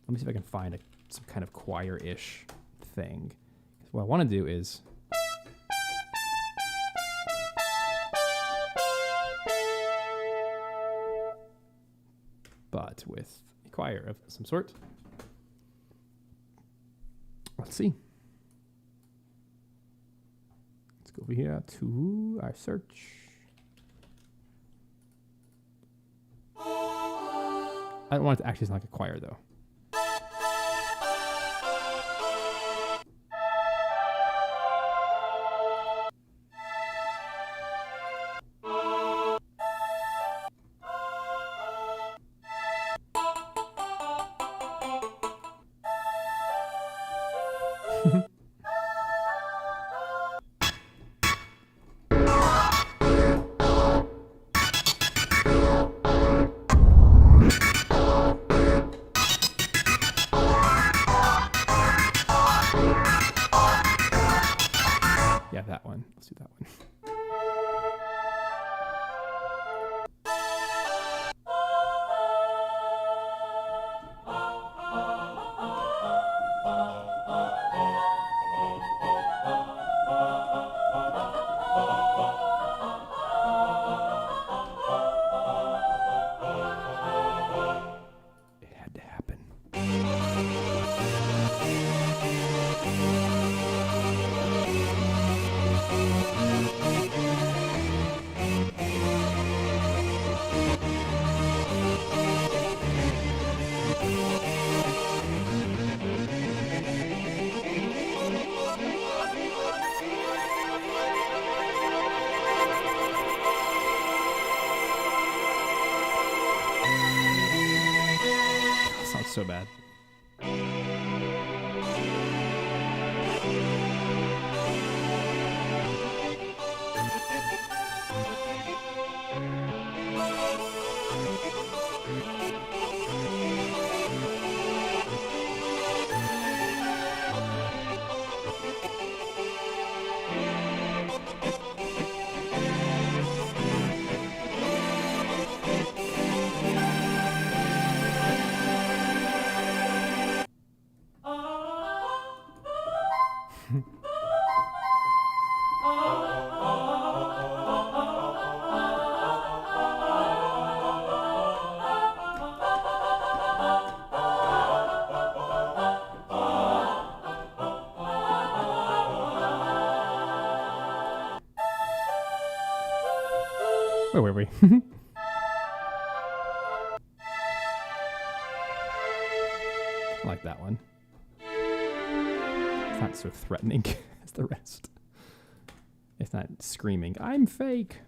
Let me see if I can find some kind of choir-ish thing. What I want to do is... but with a choir of some sort. Let's see. Let's go over here to our search. I don't want it to actually sound like a choir, though. Yeah, that one. Let's do that one. It had to happen. Sounds so bad. Where were we? I like that one. It's not so threatening as the rest. It's not screaming, "I'm fake."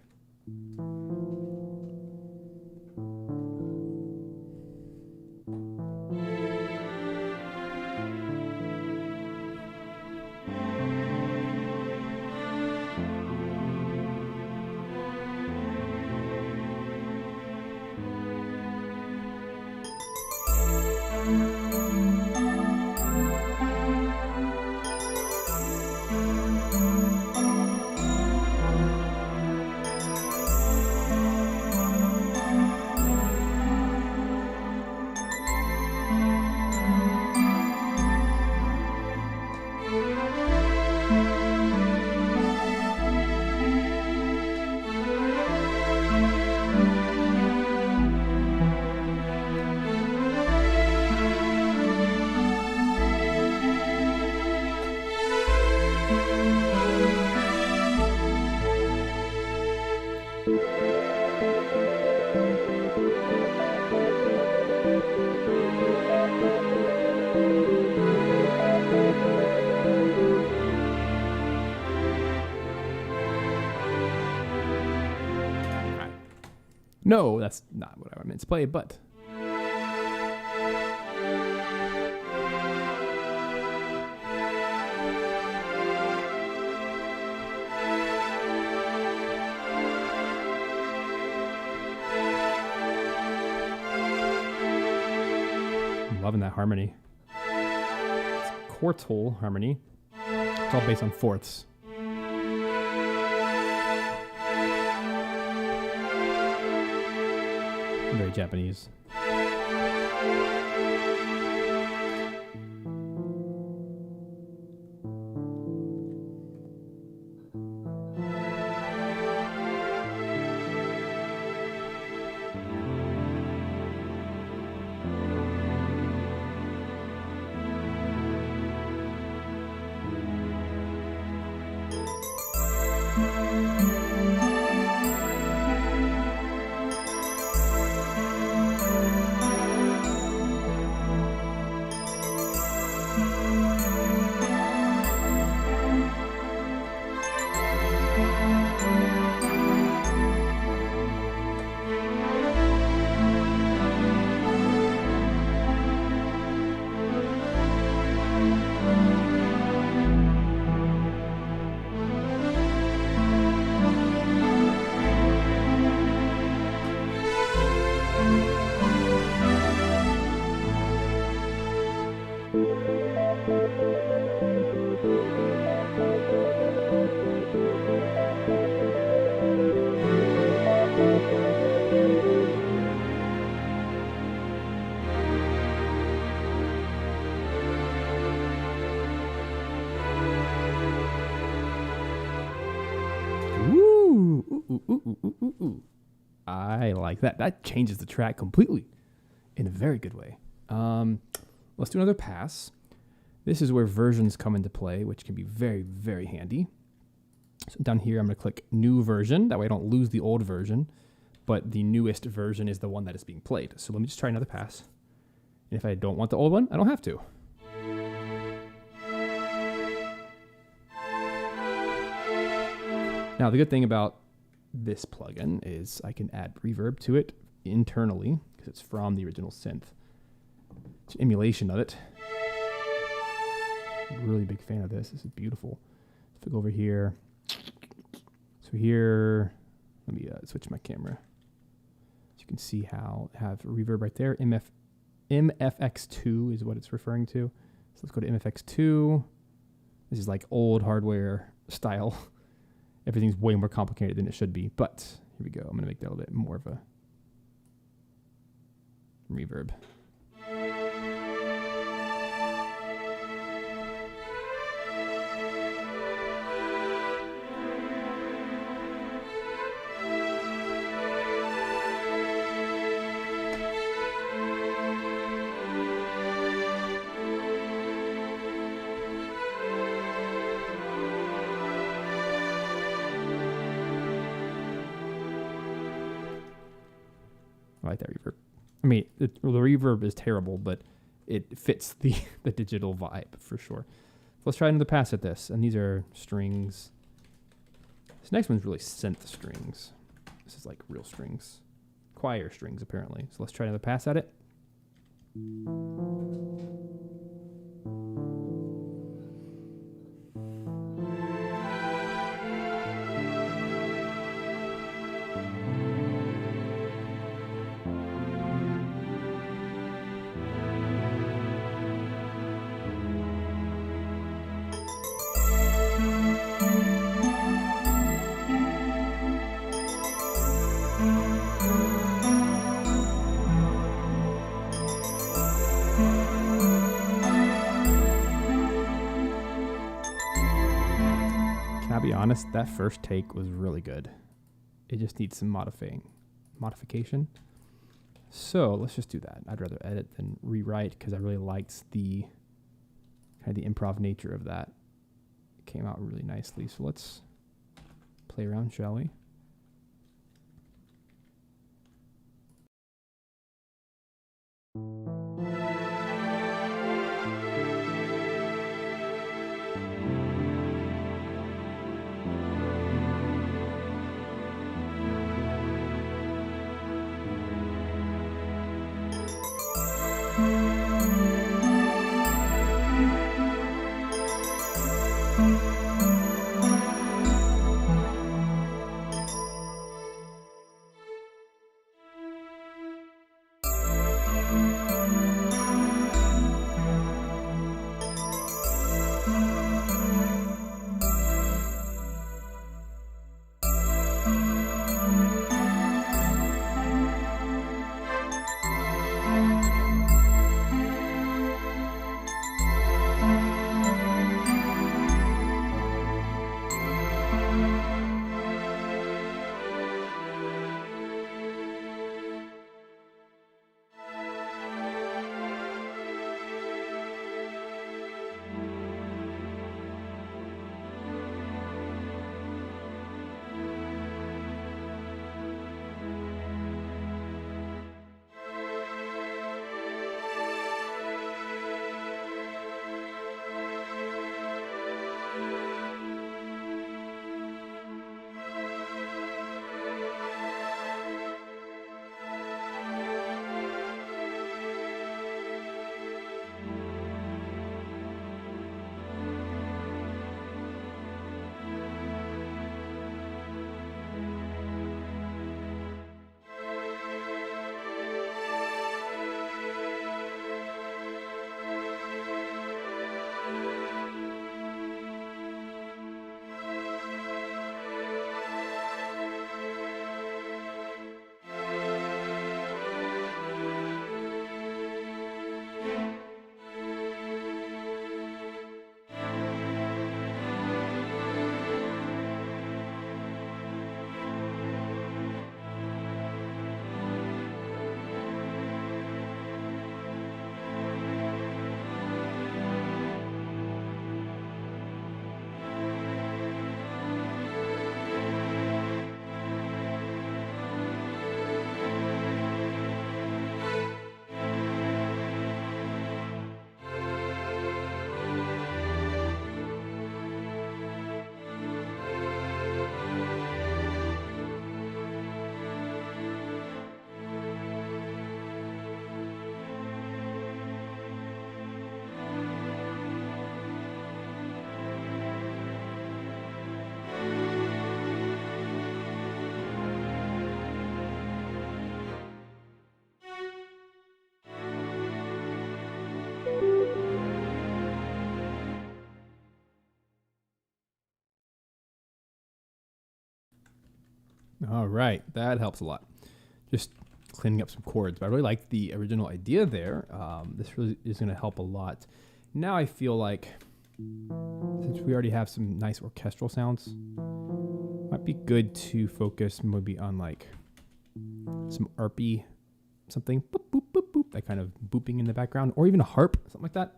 No, that's not what I meant to play, but... I'm loving that harmony. It's quartal harmony. It's all based on fourths. Very Japanese. Ooh. I like that. That changes the track completely in a very good way. Let's do another pass. This is where versions come into play, which can be very, very handy. So down here, I'm going to click New Version. That way I don't lose the old version, but the newest version is the one that is being played. So let me just try another pass. And if I don't want the old one, I don't have to. Now, the good thing about this plugin is I can add reverb to it internally because it's from the original synth. It's an emulation of it. I'm a really big fan of this. This is beautiful. If I go over here, so here, let me switch my camera. So you can see how I have reverb right there. MFX2 is what it's referring to. So let's go to MFX2. This is like old hardware style. Everything's way more complicated than it should be, but here we go. I'm going to make that a little bit more of a reverb. I like that reverb. I mean, the reverb is terrible, but it fits the digital vibe for sure. So let's try another pass at this. And these are strings. This next one's really synth strings. This is like real strings. Choir strings, apparently. So let's try another pass at it. I'll be honest, that first take was really good. It just needs some modification. So let's just do that. I'd rather edit than rewrite because I really liked the kind of the improv nature of that. It came out really nicely. So let's play around, shall we? All right, that helps a lot. Just cleaning up some chords, but I really like the original idea there. This really is going to help a lot. Now I feel like, since we already have some nice orchestral sounds, might be good to focus maybe on like some arpy, something boop, boop, boop, boop, that kind of booping in the background, or even a harp, something like that.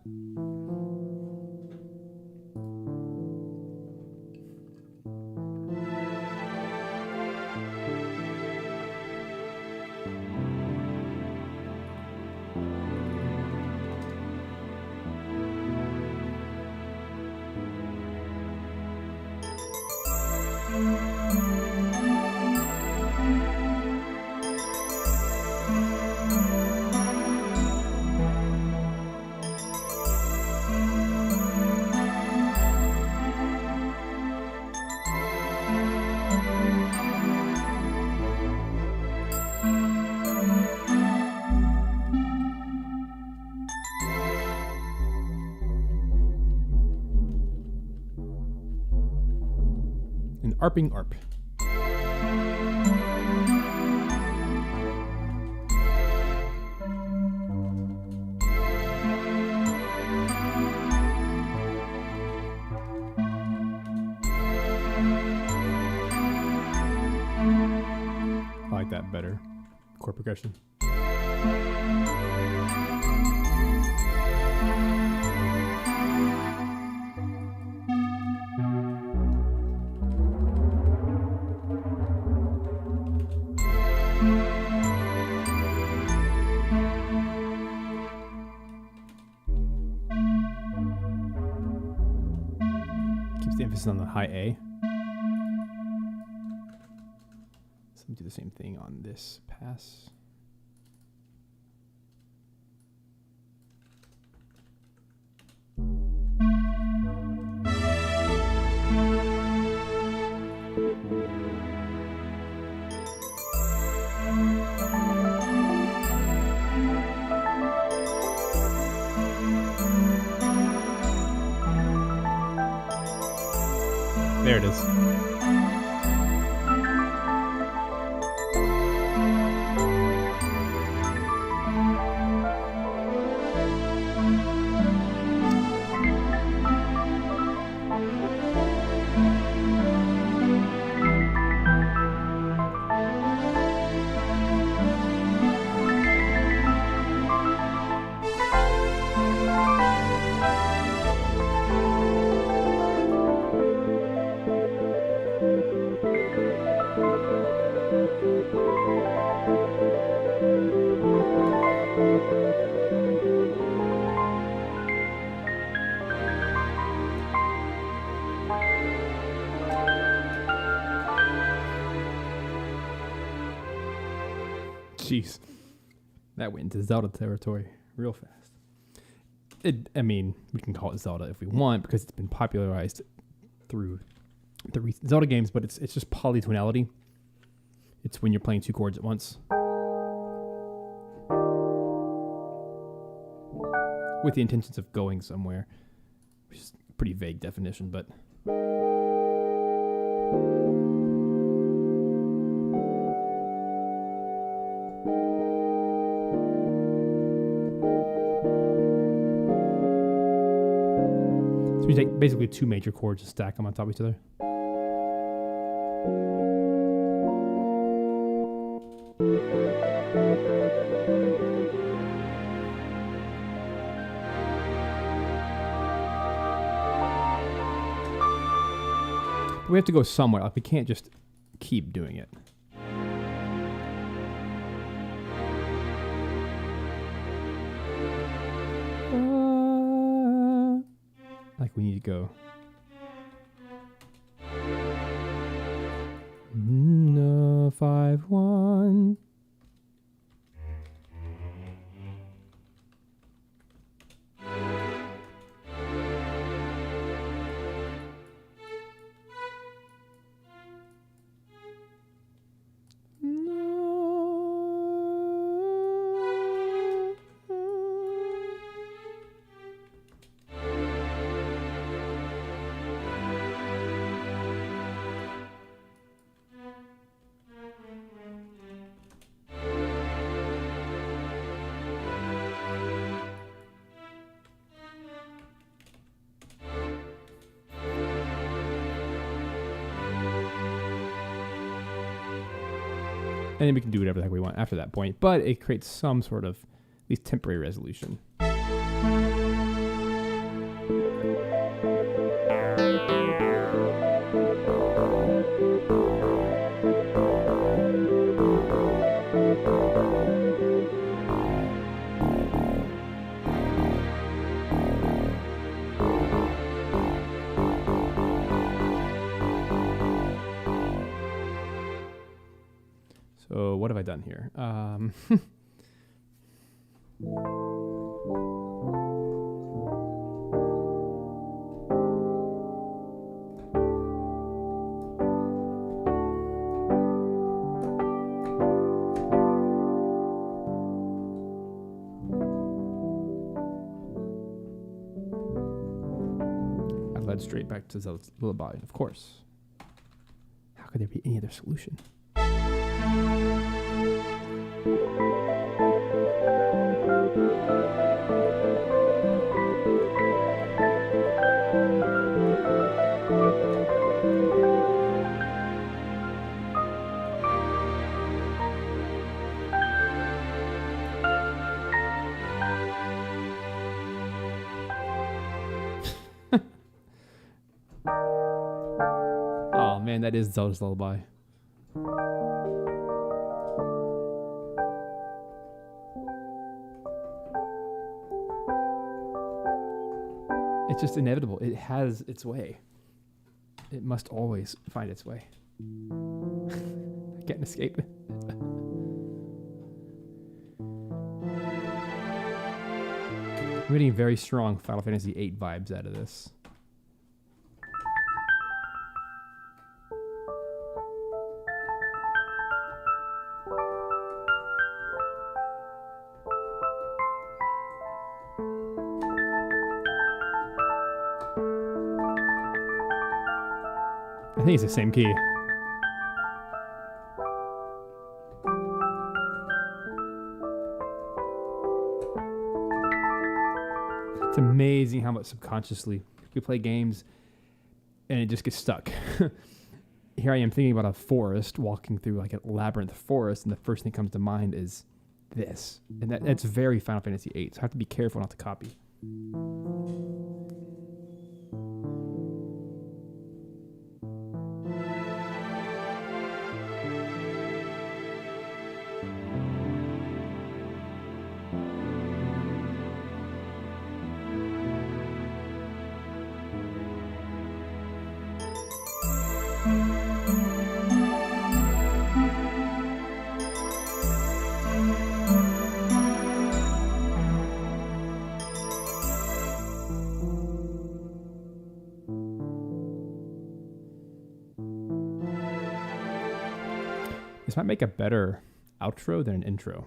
An arping arp. I like that better. Chord progression. Keeps the emphasis on the high A. So let me do the same thing on this pass. There it is. Jeez, that went into Zelda territory real fast. I mean, we can call it Zelda if we want because it's been popularized through the Zelda games, but it's just polytonality. It's when you're playing two chords at once, with the intentions of going somewhere, which is a pretty vague definition, but. So you take basically two major chords and stack them on top of each other. We have to go somewhere. Like we can't just keep doing it. Like we need to go. No, 5-1. And then we can do whatever the heck we want after that point. But it creates some sort of, at least temporary resolution. So what have I done here? I led straight back to Zelda's Lullaby, of course. How could there be any other solution? Oh man, that is Zelda's Lullaby. It's just inevitable. It has its way. It must always find its way. I can't escape it. I'm getting very strong Final Fantasy VIII vibes out of this. I think it's the same key. It's amazing how much subconsciously we play games and it just gets stuck. Here I am thinking about a forest, walking through like a labyrinth forest, and the first thing that comes to mind is this. And that's very Final Fantasy VIII, so I have to be careful not to copy. This might make a better outro than an intro.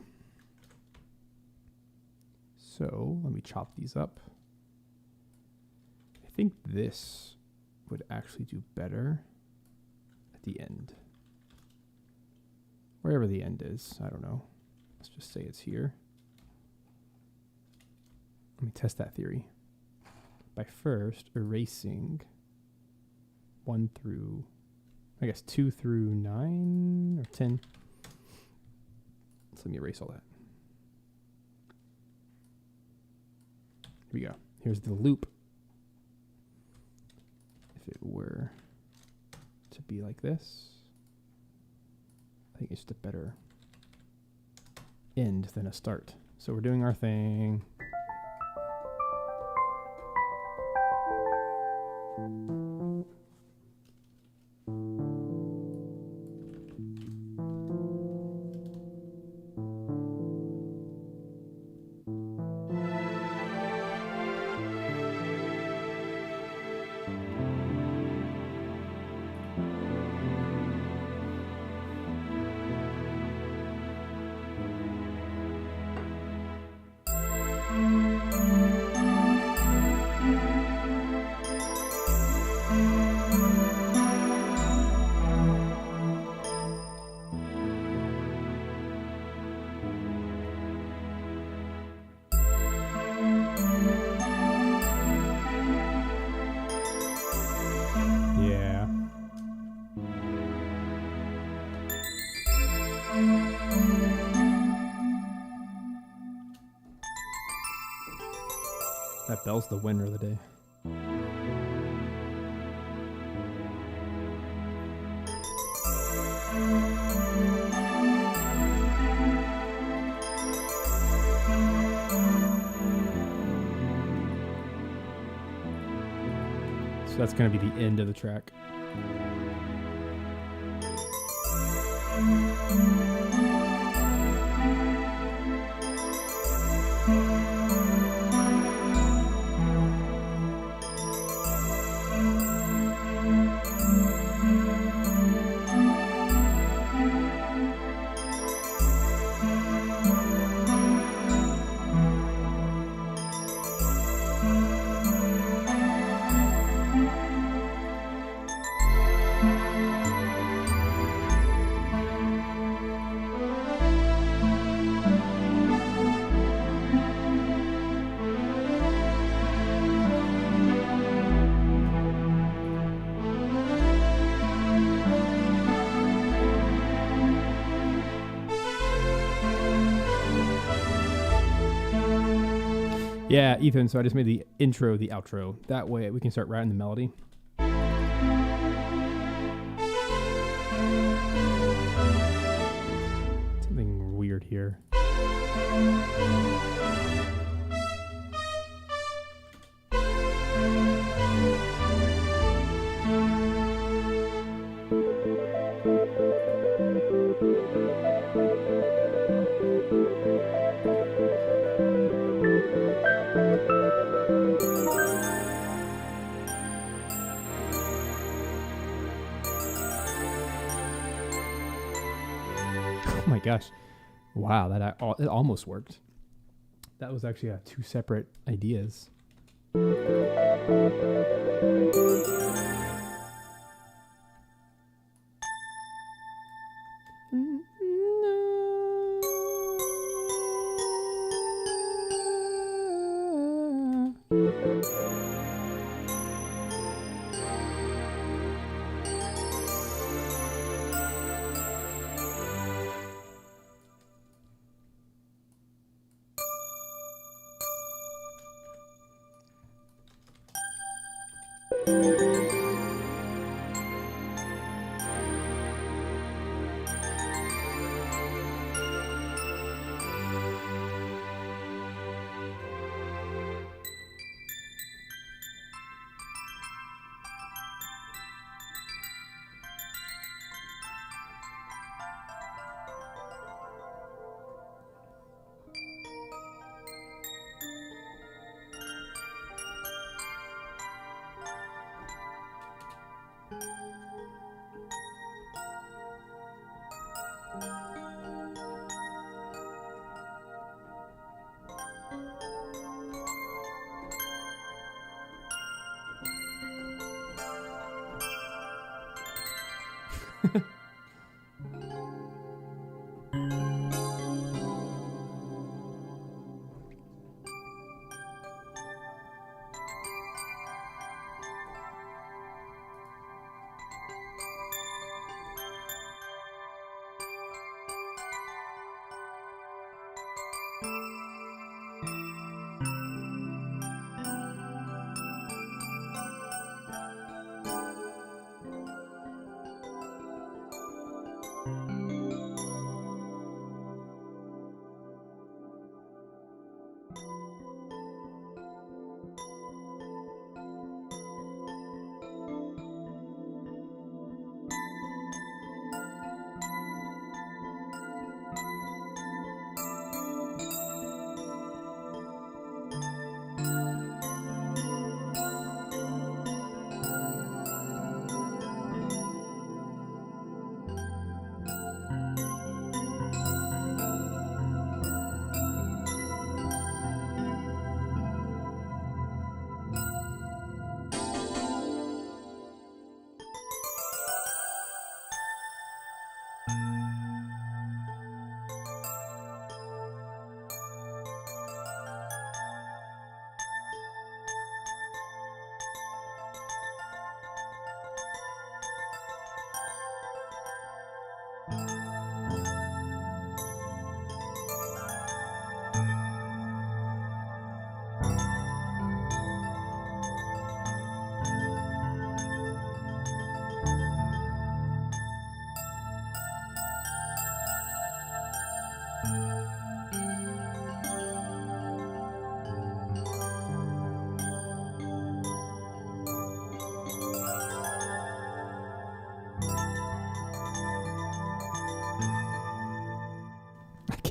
So let me chop these up. I think this would actually do better at the end. Wherever the end is, I don't know. Let's just say it's here. Let me test that theory by first erasing 1 through, I guess 2 through 9 or 10. So let me erase all that. Here we go. Here's the loop. If it were to be like this, I think it's just a better end than a start. So we're doing our thing. That bell's the winner of the day. So that's going to be the end of the track. Yeah, Ethan, so I just made the intro, the outro. That way we can start writing the melody. Something weird here. Oh my gosh. Wow, it almost worked. That was actually two separate ideas.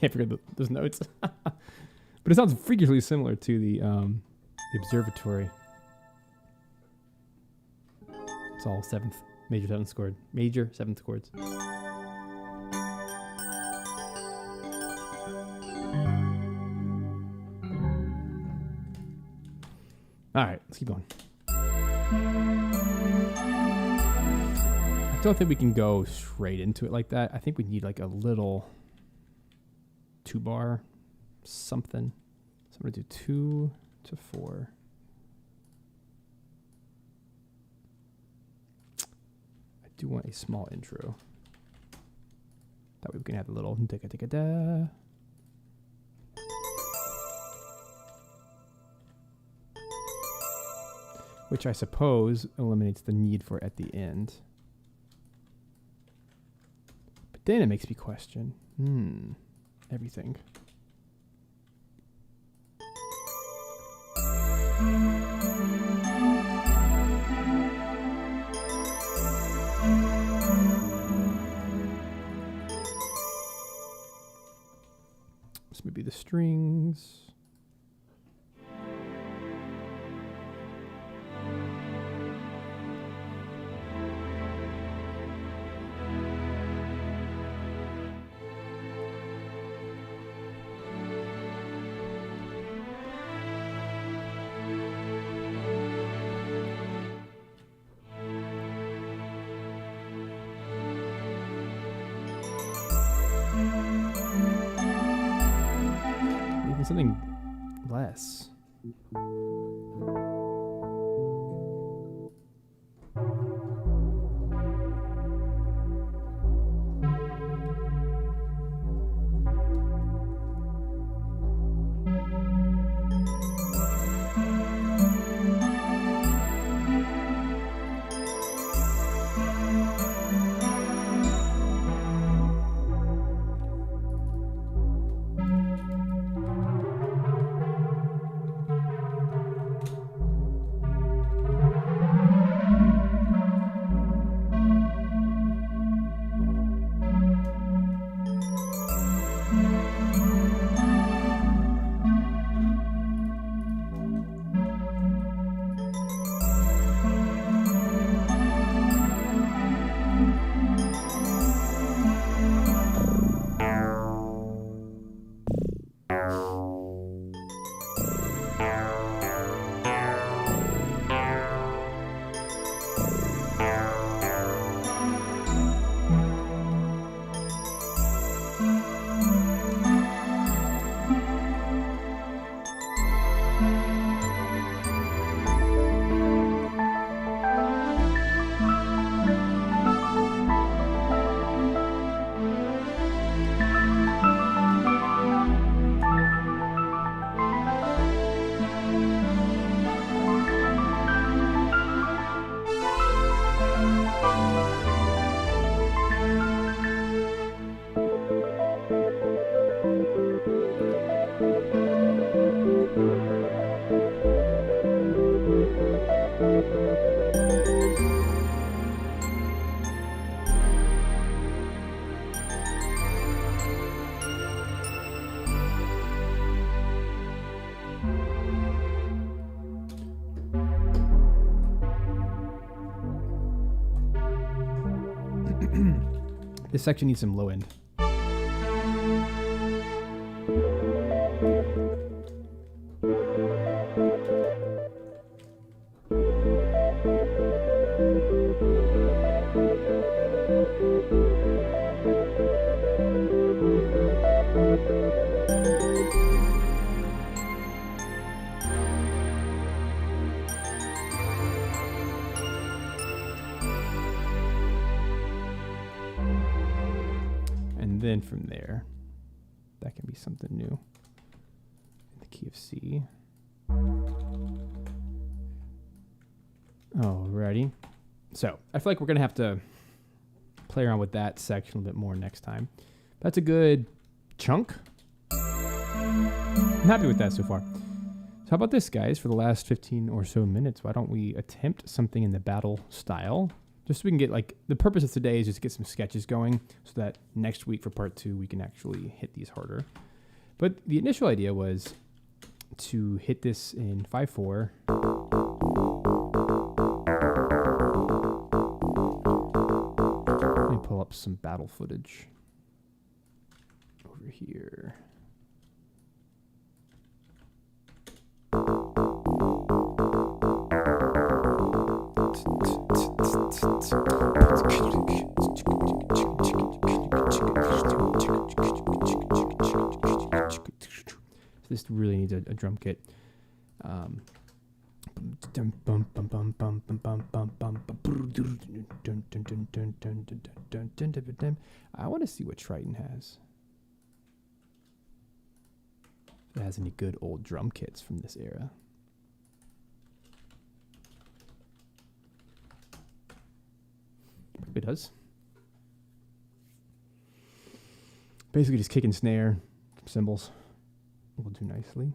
can't figure those notes. But it sounds freakishly similar to the observatory. It's all major seventh chords. All right, let's keep going. I don't think we can go straight into it like that. I think we need like a little 2-bar something. So I'm going to do 2 to 4. I do want a small intro. That way we can have a little da-ga-da-ga-da. Which I suppose eliminates the need for at the end. But then it makes me question, everything. This may be the strings. Something less. This section needs some low end. Then from there, that can be something new. In the key of C. Alrighty. So I feel like we're gonna have to play around with that section a little bit more next time. That's a good chunk. I'm happy with that so far. So how about this, guys? For the last 15 or so minutes, why don't we attempt something in the battle style? Just so we can get, like, the purpose of today is just to get some sketches going so that next week for part 2 we can actually hit these harder. But the initial idea was to hit this in 5/4. Let me pull up some battle footage over here. This really needs a drum kit. I want to see what Triton has. If it has any good old drum kits from this era. It does. Basically just kick and snare, cymbals. Will do nicely.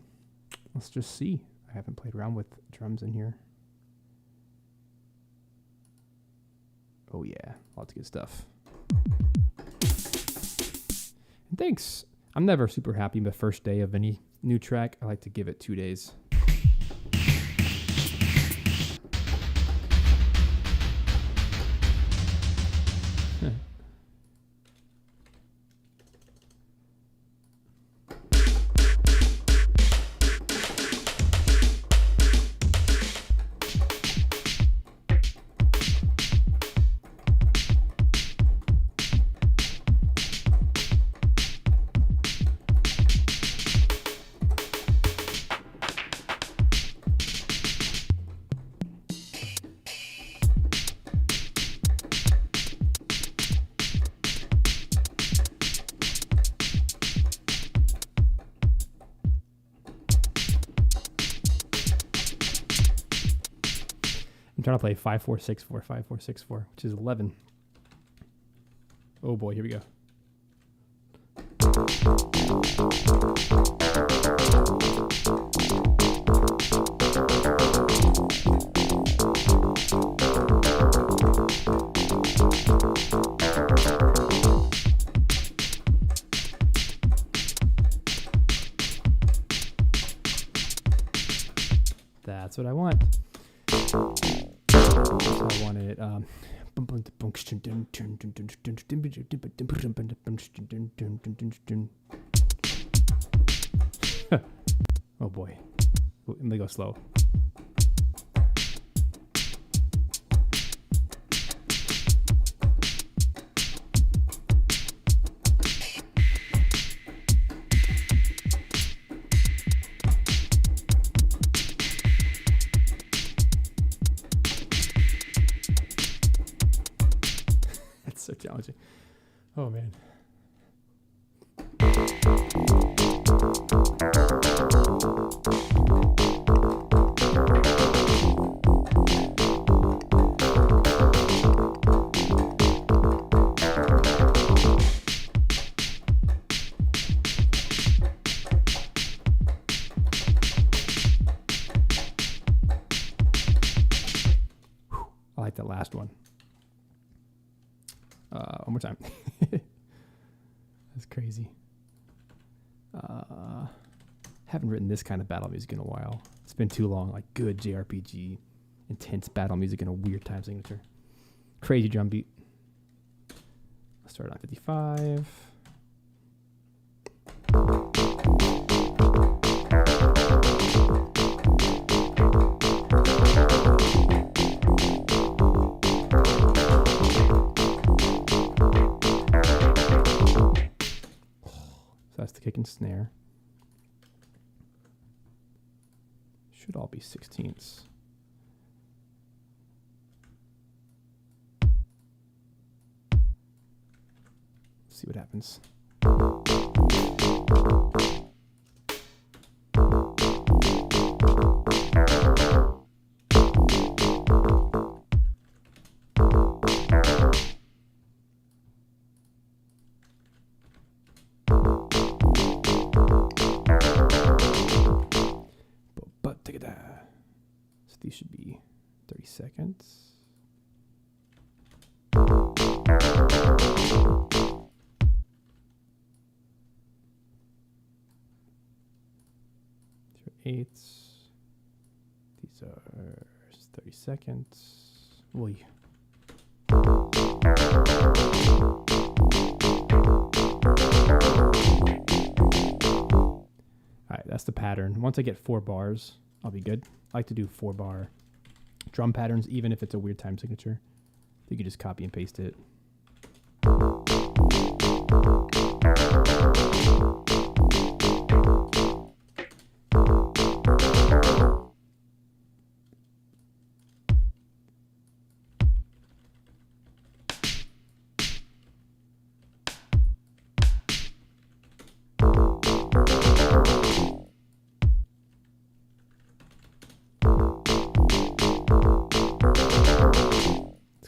Let's just see. I haven't played around with drums in here. Oh yeah, lots of good stuff. And thanks. I'm never super happy the first day of any new track. I like to give it 2 days. I'm trying to play 5/4 6/4 5/4 6/4, which is 11. Oh boy, here we go. That's what I want. I wanted it. Oh boy. Let me go slow. So challenging. Oh man. I like that last one. One more time. That's crazy. Haven't written this kind of battle music in a while. It's been too long. Like good JRPG, intense battle music in a weird time signature. Crazy drum beat. Let's start on 55. That's the kick and snare. Should all be 16ths. See what happens. So these should be 30 seconds. Eighths. These are 30 seconds. Oy. Alright, that's the pattern. Once I get 4 bars, I'll be good. I like to do 4-bar drum patterns, even if it's a weird time signature. You can just copy and paste it.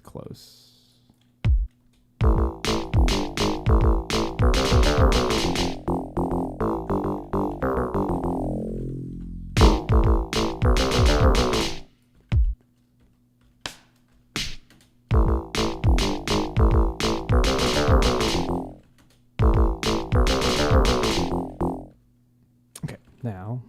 Close. Okay, now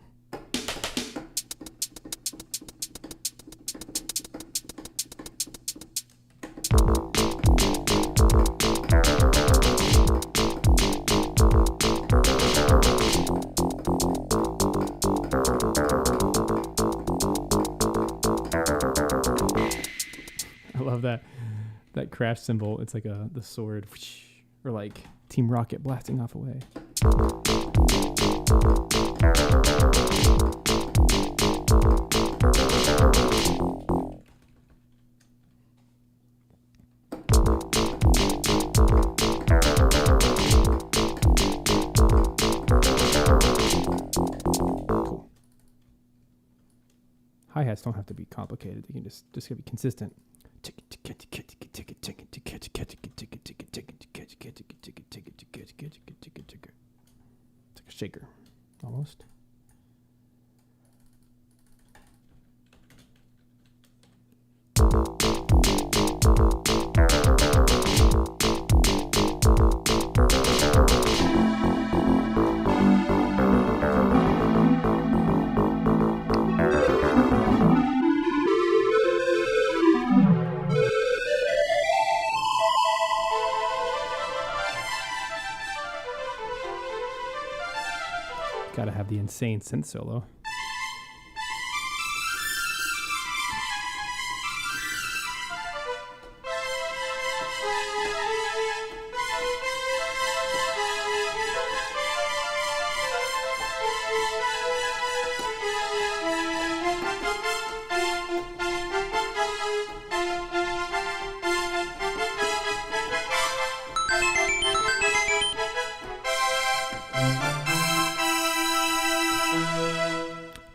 I love that crash symbol. It's like the sword, or like Team Rocket blasting off away. Cool. Hi-hats don't have to be complicated. They can just be consistent. It's like a shaker, almost. Gotta have the insane synth solo.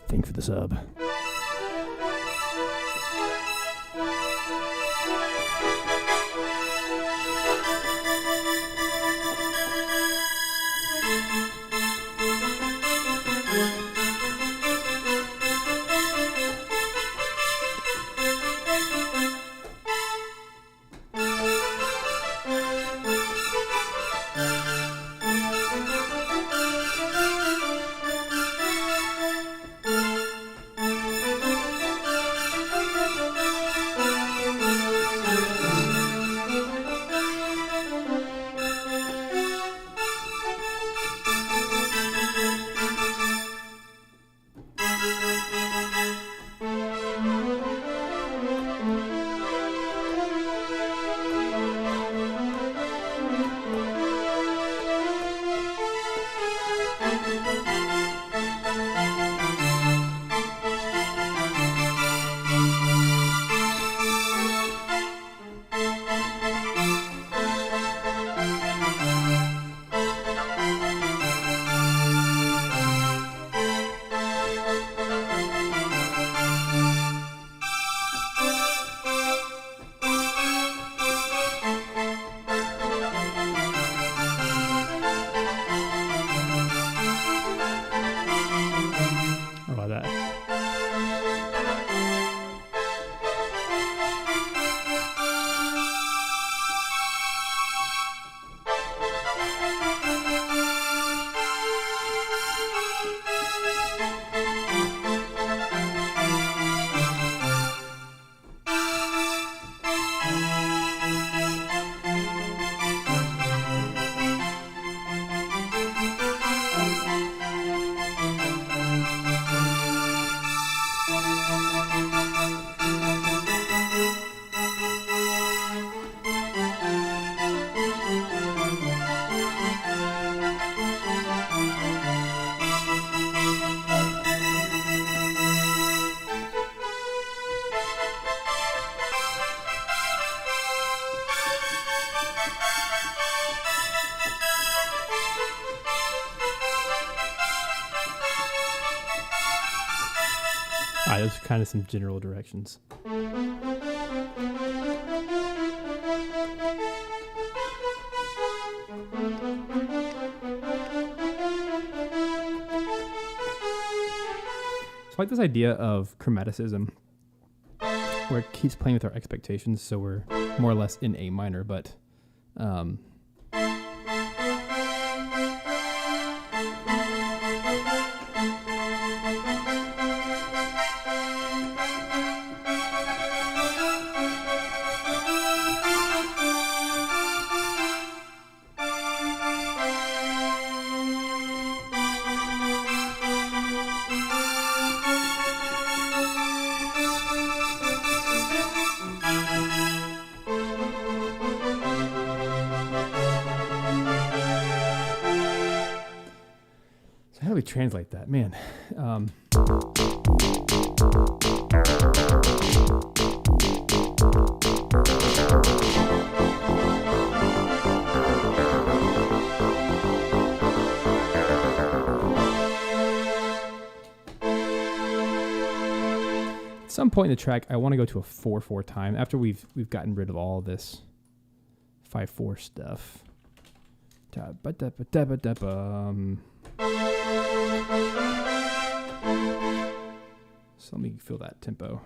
Thanks for the sub. kind of some general directions. I like this idea of chromaticism, where it keeps playing with our expectations, so we're more or less in A minor, but how do we translate that? Man. At some point in the track, I want to go to a 4/4 time after we've gotten rid of all this 5/4 stuff. So let me feel that tempo.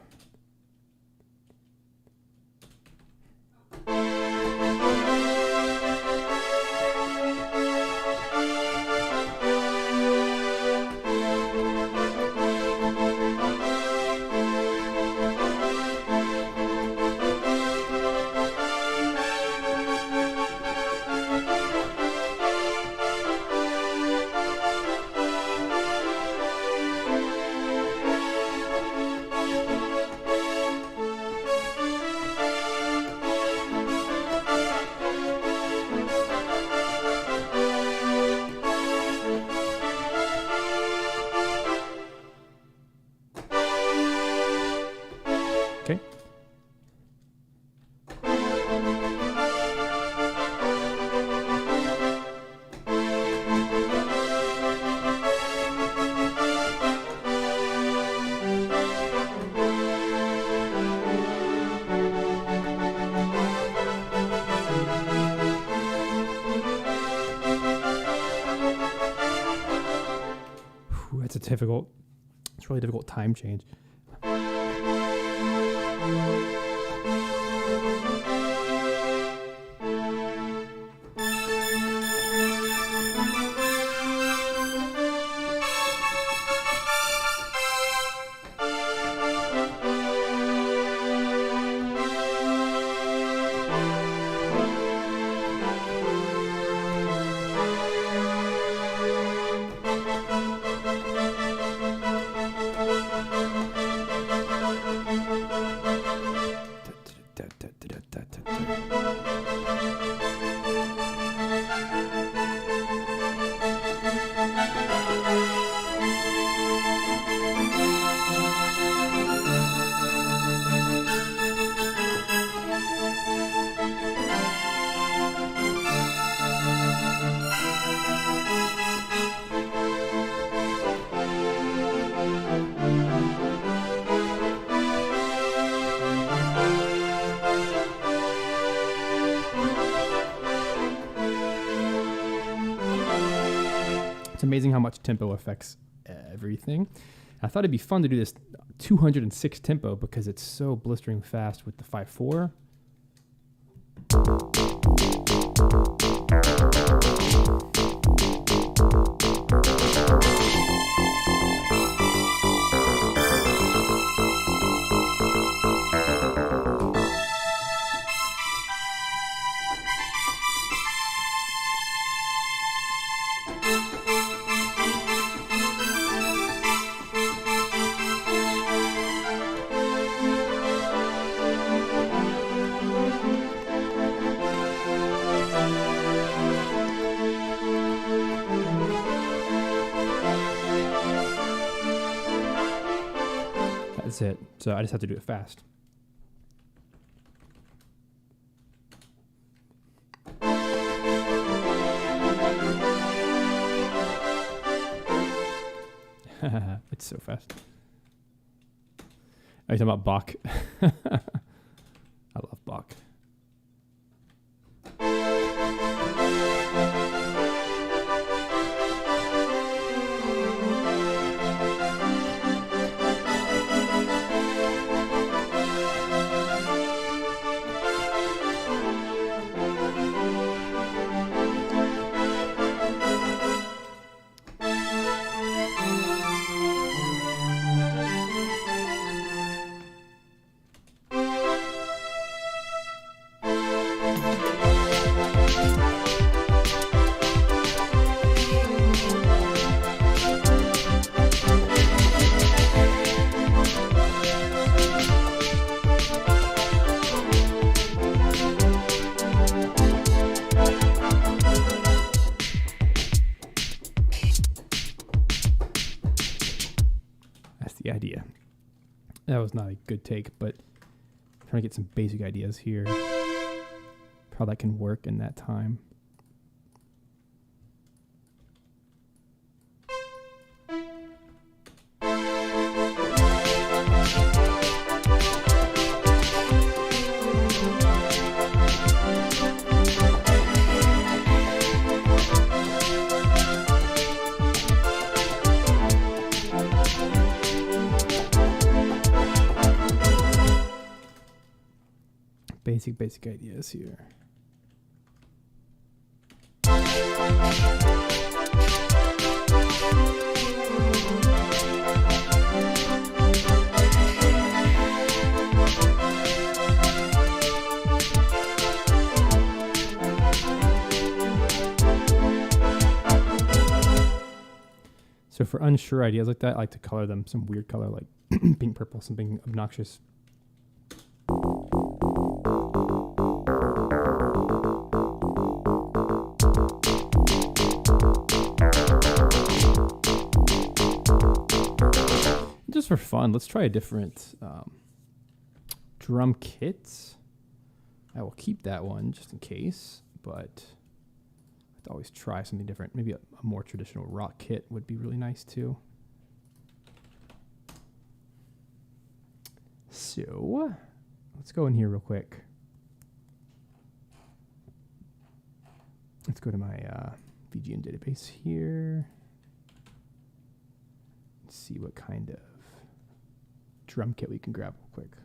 Okay. That's a difficult, it's really difficult time change. It's amazing how much tempo affects everything. I thought it'd be fun to do this 206 tempo because it's so blistering fast with the 5/4. That's it. So I just have to do it fast. It's so fast. Are you talking about Bach? I love Bach. The idea. That was not a good take, but I'm trying to get some basic ideas here. How that can work in that time. Basic ideas here. So for unsure ideas like that, I like to color them some weird color, like pink, purple, something obnoxious. Just for fun, let's try a different drum kit. I will keep that one just in case, but I'd always try something different. Maybe a more traditional rock kit would be really nice too. So let's go in here real quick. Let's go to my VGN database here. Let's see what kind of drum kit we can grab real quick.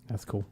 That's cool.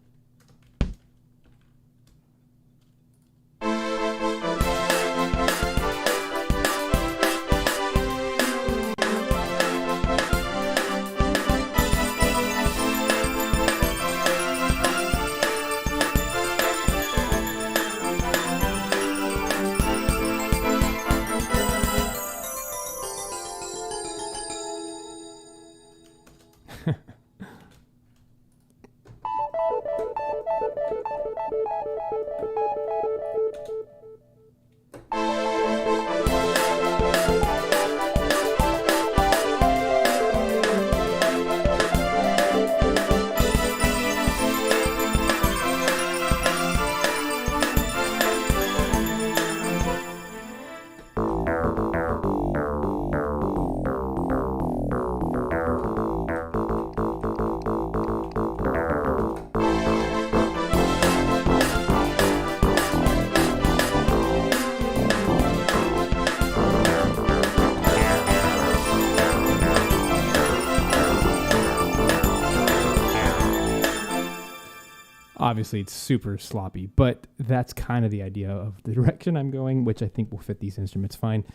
Obviously, it's super sloppy, but that's kind of the idea of the direction I'm going, which I think will fit these instruments fine.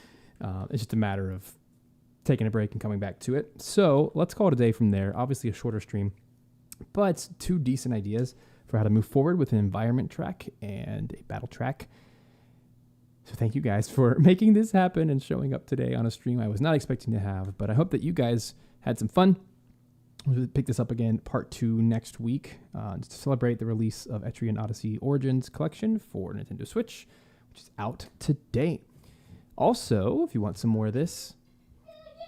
It's just a matter of taking a break and coming back to it. So let's call it a day from there. Obviously, a shorter stream, but two decent ideas for how to move forward with an environment track and a battle track. So thank you guys for making this happen and showing up today on a stream I was not expecting to have, but I hope that you guys had some fun. We'll pick this up again, part 2 next week, to celebrate the release of Etrian Odyssey Origins Collection for Nintendo Switch, which is out today. Also, if you want some more of this,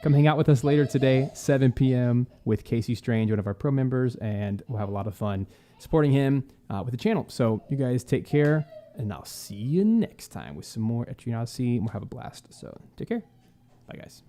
come hang out with us later today, 7 p.m. with Casey Strange, one of our pro members, and we'll have a lot of fun supporting him with the channel. So you guys take care, and I'll see you next time with some more Etrian Odyssey, and we'll have a blast. So take care. Bye, guys.